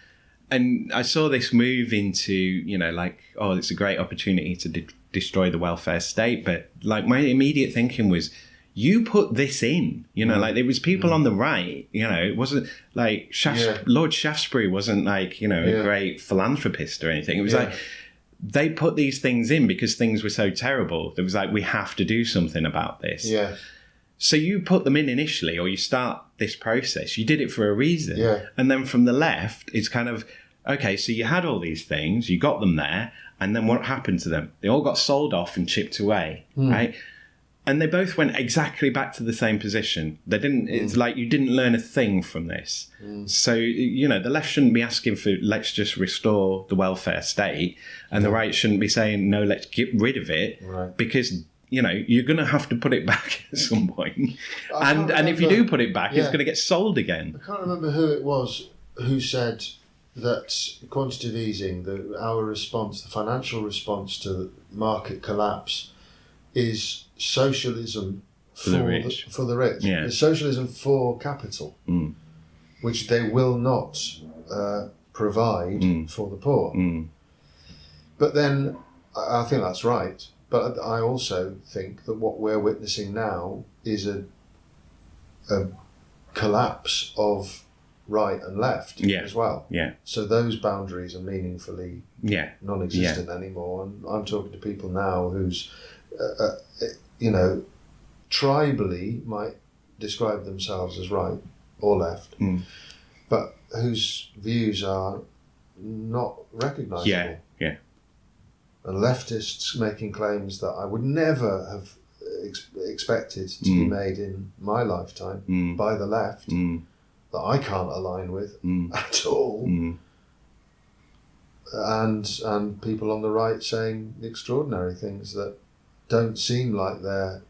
And I saw this move into, you know, like, oh, it's a great opportunity to destroy the welfare state. But like my immediate thinking was, you put this in, you know, like it was people on the right, you know, it wasn't like Lord Shaftesbury wasn't like, you know, a great philanthropist or anything. It was like they put these things in because things were so terrible. It was like, we have to do something about this. Yeah. So you put them in initially, or you start this process, you did it for a reason. Yeah. And then from the left, it's kind of, okay, so you had all these things, you got them there, and then what happened to them? They all got sold off and chipped away, right? And they both went exactly back to the same position. They didn't. It's like you didn't learn a thing from this. So, you know, the left shouldn't be asking for, let's just restore the welfare state. And the right shouldn't be saying, no, let's get rid of it. Right. Because, you know, you're going to have to put it back at some point. And if you do put it back, it's going to get sold again. I can't remember who it was who said that quantitative easing, our response, the financial response to market collapse, is socialism for the rich. Yeah. It's socialism for capital, which they will not provide for the poor. But then I think that's right. But I also think that what we're witnessing now is a collapse of right and left as well. Yeah. So those boundaries are meaningfully non-existent anymore. And I'm talking to people now who's you know, tribally might describe themselves as right or left, but whose views are not recognisable. Yeah. And leftists making claims that I would never have expected to be made in my lifetime by the left, that I can't align with at all. And people on the right saying extraordinary things that don't seem like they're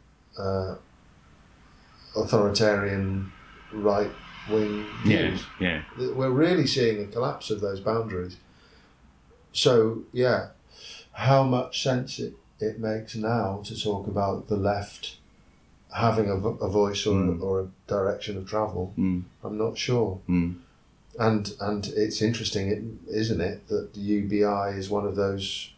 authoritarian right-wing views. Yeah. We're really seeing a collapse of those boundaries. So, how much sense it makes now to talk about the left having a voice or a direction of travel, I'm not sure. And it's interesting, isn't it, that the UBI is one of those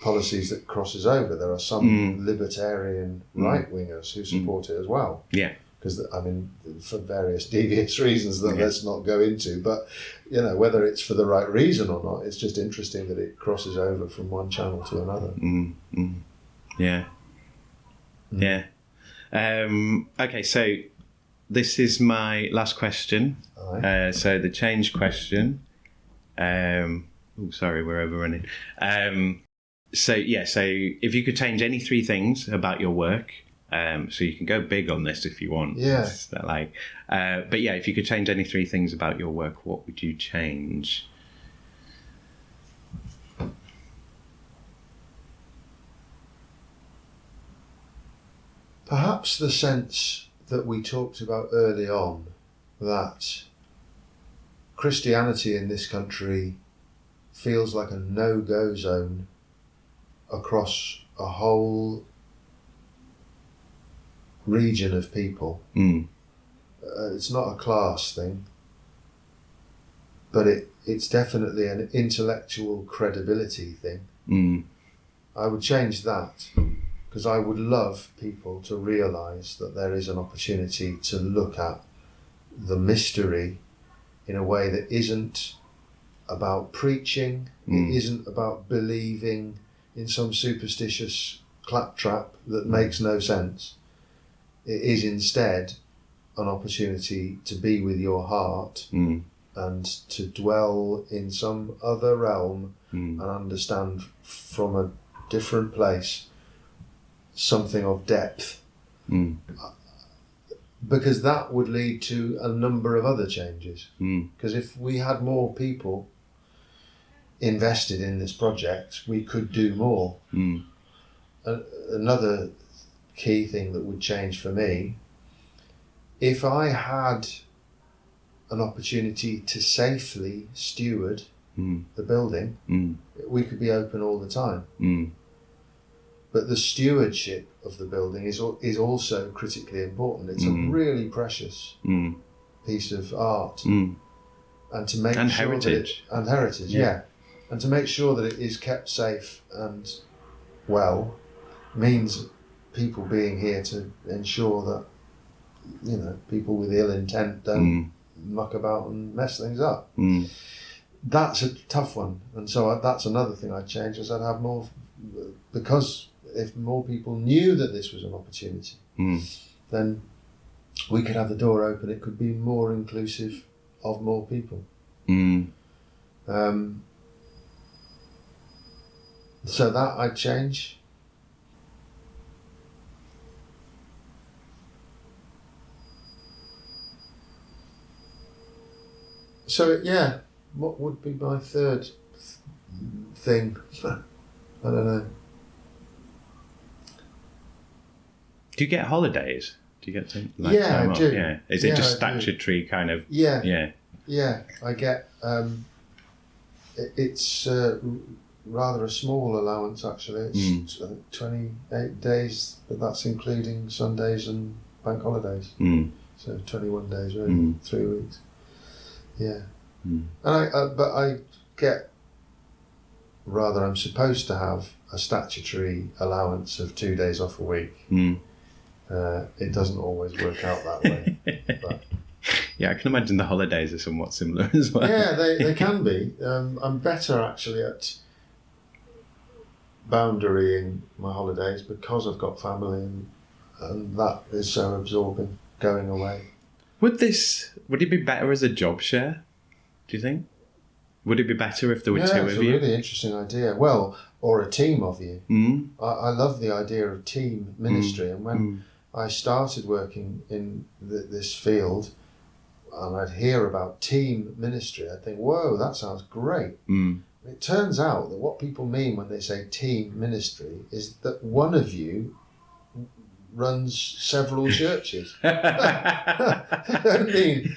policies that crosses over. There are some libertarian right-wingers who support it as well. Yeah. Because, I mean, for various devious reasons that let's not go into. But, you know, whether it's for the right reason or not, it's just interesting that it crosses over from one channel to another. Yeah. Yeah. Okay, so this is my last question. So the change question. Sorry, we're overrunning. So if you could change any three things about your work, so you can go big on this if you want. Yeah. But if you could change any three things about your work, what would you change? Perhaps the sense that we talked about early on, that Christianity in this country feels like a no-go zone across a whole region of people, It's not a class thing, but it's definitely an intellectual credibility thing. I would change that, because I would love people to realise that there is an opportunity to look at the mystery in a way that isn't about preaching, it isn't about believing in some superstitious claptrap that makes no sense. It is instead an opportunity to be with your heart and to dwell in some other realm and understand from a different place something of depth. Because that would lead to a number of other changes. Because if we had more people invested in this project, we could do more. Another key thing that would change for me, if I had an opportunity to safely steward the building, we could be open all the time. But the stewardship of the building is also critically important. It's a really precious piece of art, and to make and sure heritage. that heritage, and to make sure that it is kept safe and well means people being here to ensure that, you know, people with ill intent don't muck about and mess things up. That's a tough one, and so that's another thing I'd change, is I'd have more, because if more people knew that this was an opportunity, then we could have the door open. It could be more inclusive of more people. So that I'd change. So yeah, what would be my third thing? I don't know. Do you get holidays? Do you get to Yeah, I do. Yeah. Is it just statutory kind of? Yeah. I get. It's rather a small allowance actually. It's 28 days, but that's including Sundays and bank holidays. So 21 days, really, 3 weeks. Yeah. And but I get. Rather, I'm supposed to have a statutory allowance of 2 days off a week. It doesn't always work out that way. But yeah, I can imagine the holidays are somewhat similar as well. Yeah, they can be. I'm better actually at boundarying my holidays because I've got family, and that is so absorbing, going away. Would it be better as a job share, do you think? Would it be better if there were two of you? It's a really interesting idea. Well, or a team of you. I love the idea of team ministry, and when I started working in this field, and I'd hear about team ministry, I'd think, whoa, that sounds great. It turns out that what people mean when they say team ministry is that one of you runs several churches. They don't mean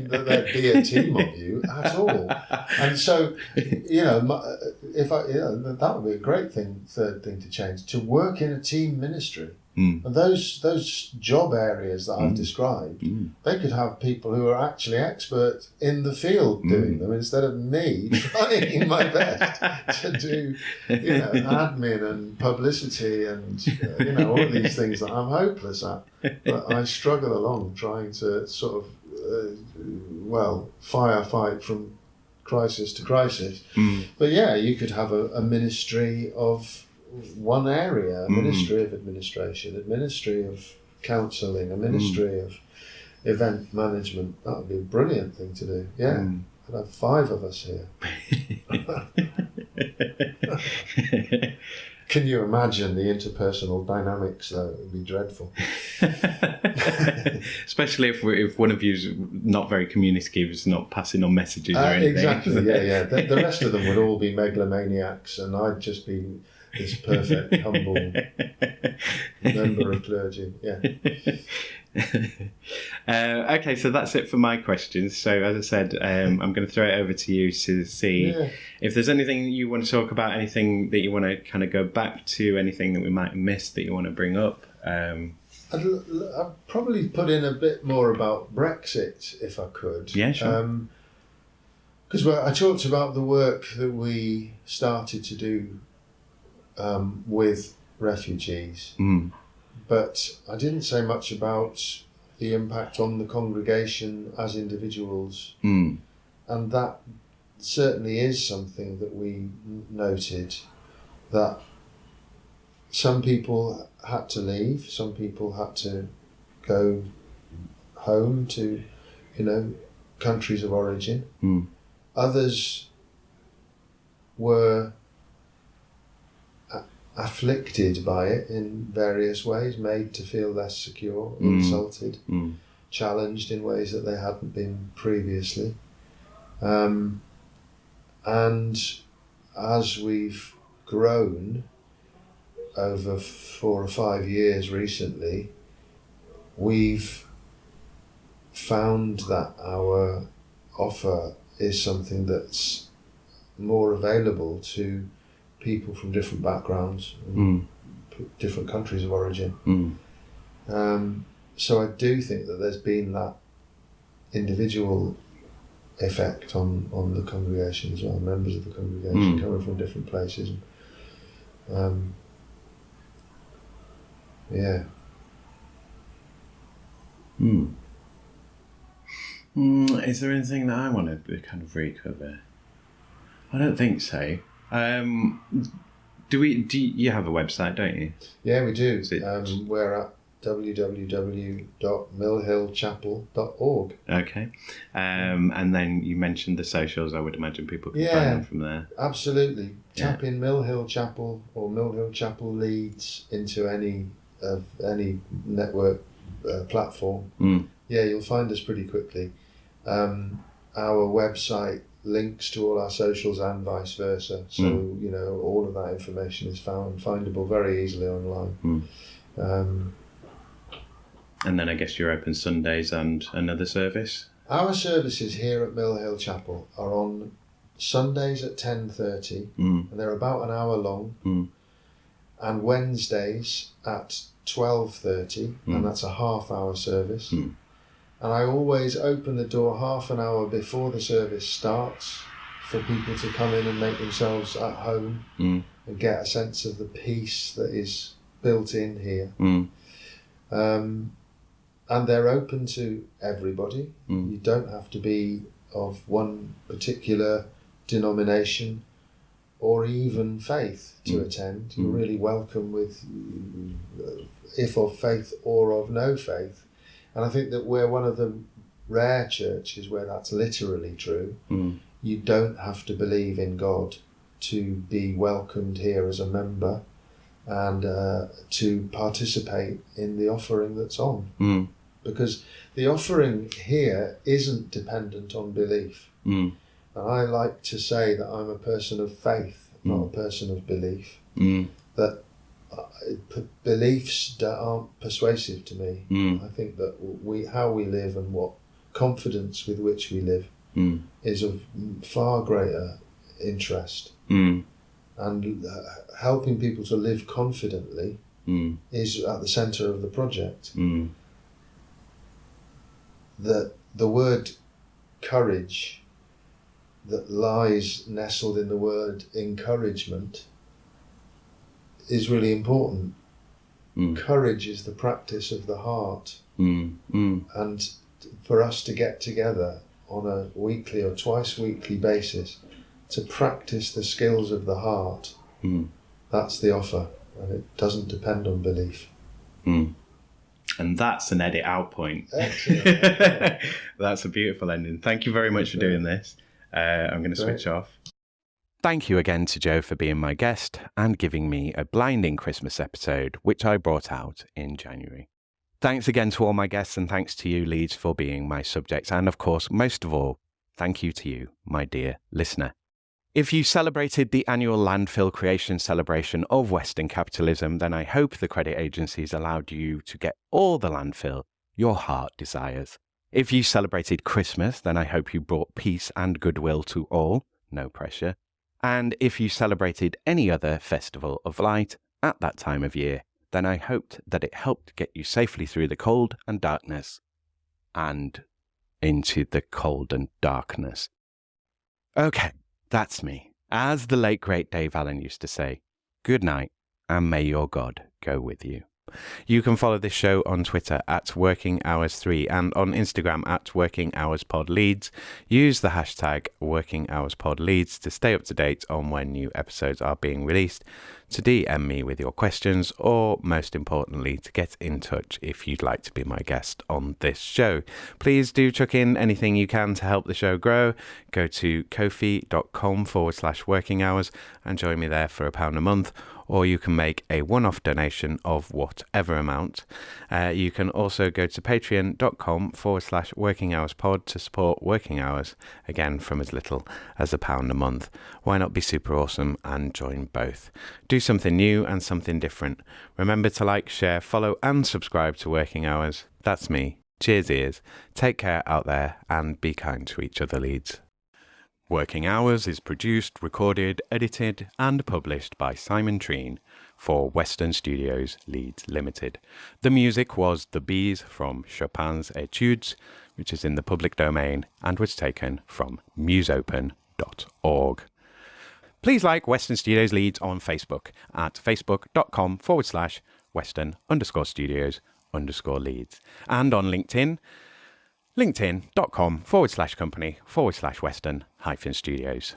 that there'd be a team of you at all. And so, you know, that would be a great third thing to change, to work in a team ministry. And those job areas that I've described, they could have people who are actually expert in the field doing them, instead of me trying my best to do, you know, admin and publicity and all of these things that I'm hopeless at. But I struggle along trying to sort of firefight from crisis to crisis. But yeah, you could have a ministry of one area, a ministry of administration, a ministry of counselling, a ministry of event management. That would be a brilliant thing to do. Yeah, I'd have 5 of us here. Can you imagine the interpersonal dynamics though? It would be dreadful. Especially if one of you's not very communicative, is not passing on messages or anything. Exactly, yeah. The rest of them would all be megalomaniacs, and I'd just be this perfect, humble member of clergy. Yeah. Okay, so that's it for my questions. So as I said, I'm going to throw it over to you to see if there's anything you want to talk about, anything that you want to kind of go back to, anything that we might have missed that you want to bring up. I'd probably put in a bit more about Brexit if I could. Yeah, sure. Because I talked about the work that we started to do with refugees, but I didn't say much about the impact on the congregation as individuals, and that certainly is something that we noted, that some people had to leave, some people had to go home to, countries of origin. Others were afflicted by it in various ways, made to feel less secure, insulted, challenged in ways that they hadn't been previously. And as we've grown over 4 or 5 years recently, we've found that our offer is something that's more available to people from different backgrounds and different countries of origin. So I do think that there's been that individual effect on the congregation as well, members of the congregation coming from different places. Yeah. Is there anything that I want to kind of recover? I don't think so. Do you have a website, don't you? Yeah, we do. We're at www.millhillchapel.org. Okay. And then you mentioned the socials. I would imagine people can find them from there. Absolutely. Tap in Mill Hill Chapel or Mill Hill Chapel Leeds into any network platform. Yeah, you'll find us pretty quickly. Our website links to all our socials and vice versa. So, all of that information is findable very easily online. And then I guess you're open Sundays and another service? Our services here at Mill Hill Chapel are on Sundays at 10:30, and they're about an hour long, and Wednesdays at 12:30, and that's a half-hour service. And I always open the door half an hour before the service starts for people to come in and make themselves at home and get a sense of the peace that is built in here. And they're open to everybody. You don't have to be of one particular denomination or even faith to attend. You're really welcome with, if of faith or of no faith. And I think that we're one of the rare churches where that's literally true. You don't have to believe in God to be welcomed here as a member and to participate in the offering that's on. Because the offering here isn't dependent on belief. And I like to say that I'm a person of faith, not a person of belief. That beliefs that aren't persuasive to me. I think that how we live and what confidence with which we live is of far greater interest. And helping people to live confidently is at the centre of the project. That the word courage that lies nestled in the word encouragement is really important. Courage is the practice of the heart. And for us to get together on a weekly or twice weekly basis to practice the skills of the heart, that's the offer, and it doesn't depend on belief. And that's an edit out point. Excellent. That's a beautiful ending. Thank you very much for doing this. I'm going to switch off. Thank you again to Joe for being my guest and giving me a blinding Christmas episode, which I brought out in January. Thanks again to all my guests, and thanks to you, Leeds, for being my subject. And of course, most of all, thank you to you, my dear listener. If you celebrated the annual landfill creation celebration of Western capitalism, then I hope the credit agencies allowed you to get all the landfill your heart desires. If you celebrated Christmas, then I hope you brought peace and goodwill to all, no pressure. And if you celebrated any other festival of light at that time of year, then I hoped that it helped get you safely through the cold and darkness and into the cold and darkness. Okay, that's me. As the late great Dave Allen used to say, good night, and may your God go with you. You can follow this show on Twitter at Working Hours 3 and on Instagram at Working Hours Pod Leeds. Use the hashtag Working Hours Pod Leeds to stay up to date on when new episodes are being released, to DM me with your questions, or most importantly, to get in touch if you'd like to be my guest on this show. Please do chuck in anything you can to help the show grow. Go to ko-fi.com/working hours and join me there for £1 a month, or you can make a one-off donation of whatever amount. You can also go to patreon.com/working hours pod to support Working Hours, again from as little as £1 a month. Why not be super awesome and join both? Do something new and something different. Remember to like, share, follow and subscribe to Working Hours. That's me. Cheers ears. Take care out there and be kind to each other, Leeds. Working Hours is produced, recorded, edited and published by Simon Treen for Western Studios Leeds Limited. The music was The Bees from Chopin's Etudes, which is in the public domain and was taken from museopen.org. Please like Western Studios Leeds on Facebook at facebook.com/Western_Studios_Leeds and on LinkedIn, linkedin.com/company/Western-Studios.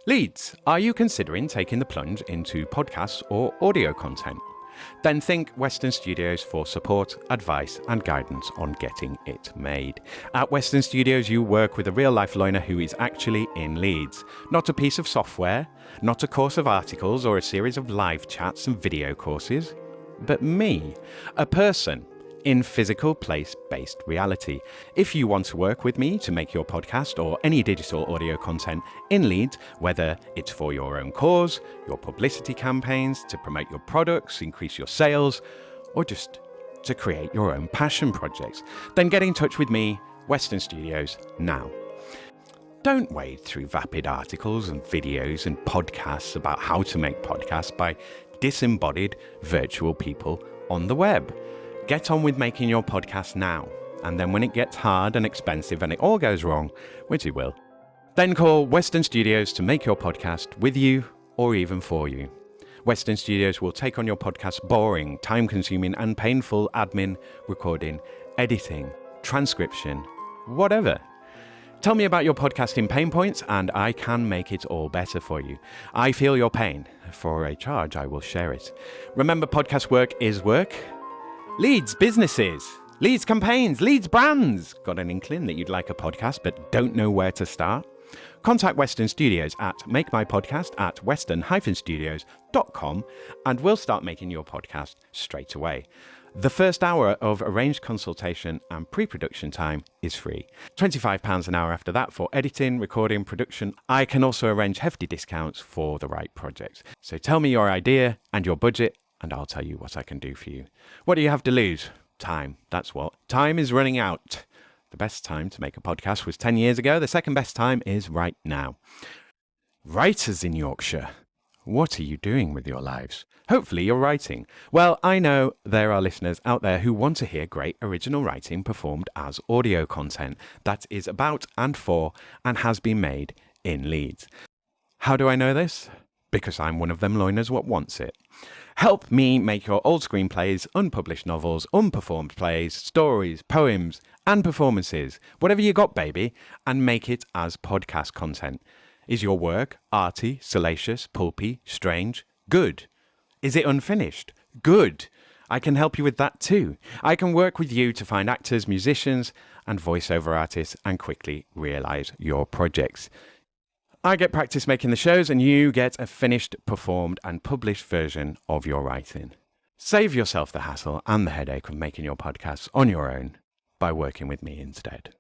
Leeds, are you considering taking the plunge into podcasts or audio content? Then think Western Studios for support, advice and guidance on getting it made. At Western Studios, you work with a real-life learner who is actually in Leeds. Not a piece of software, not a course of articles or a series of live chats and video courses, but me, a person in physical place-based reality. If you want to work with me to make your podcast or any digital audio content in Leeds, whether it's for your own cause, your publicity campaigns, to promote your products, increase your sales, or just to create your own passion projects, then get in touch with me, Western Studios, now. Don't wade through vapid articles and videos and podcasts about how to make podcasts by disembodied virtual people on the web. Get on with making your podcast now, and then when it gets hard and expensive and it all goes wrong, which it will, then call Western Studios to make your podcast with you or even for you. Western Studios will take on your podcast's boring, time-consuming and painful admin, recording, editing, transcription, whatever. Tell me about your podcasting pain points and I can make it all better for you. I feel your pain. For a charge, I will share it. Remember, podcast work is work. Leeds businesses, Leeds campaigns, Leeds brands. Got an inkling that you'd like a podcast but don't know where to start? Contact Western Studios at makemypodcast@western-studios.com and we'll start making your podcast straight away. The first hour of arranged consultation and pre-production time is free. £25 an hour after that for editing, recording, production. I can also arrange hefty discounts for the right projects. So tell me your idea and your budget and I'll tell you what I can do for you. What do you have to lose? Time. That's what. Time is running out. The best time to make a podcast was 10 years ago. The second best time is right now. Writers in Yorkshire, what are you doing with your lives? Hopefully you're writing. Well, I know there are listeners out there who want to hear great original writing performed as audio content that is about and for and has been made in Leeds. How do I know this? Because I'm one of them loiners what wants it. Help me make your old screenplays, unpublished novels, unperformed plays, stories, poems, and performances, whatever you got, baby, and make it as podcast content. Is your work arty, salacious, pulpy, strange? Good. Is it unfinished? Good. I can help you with that too. I can work with you to find actors, musicians, and voiceover artists and quickly realize your projects. I get practice making the shows and you get a finished, performed and published version of your writing. Save yourself the hassle and the headache of making your podcasts on your own by working with me instead.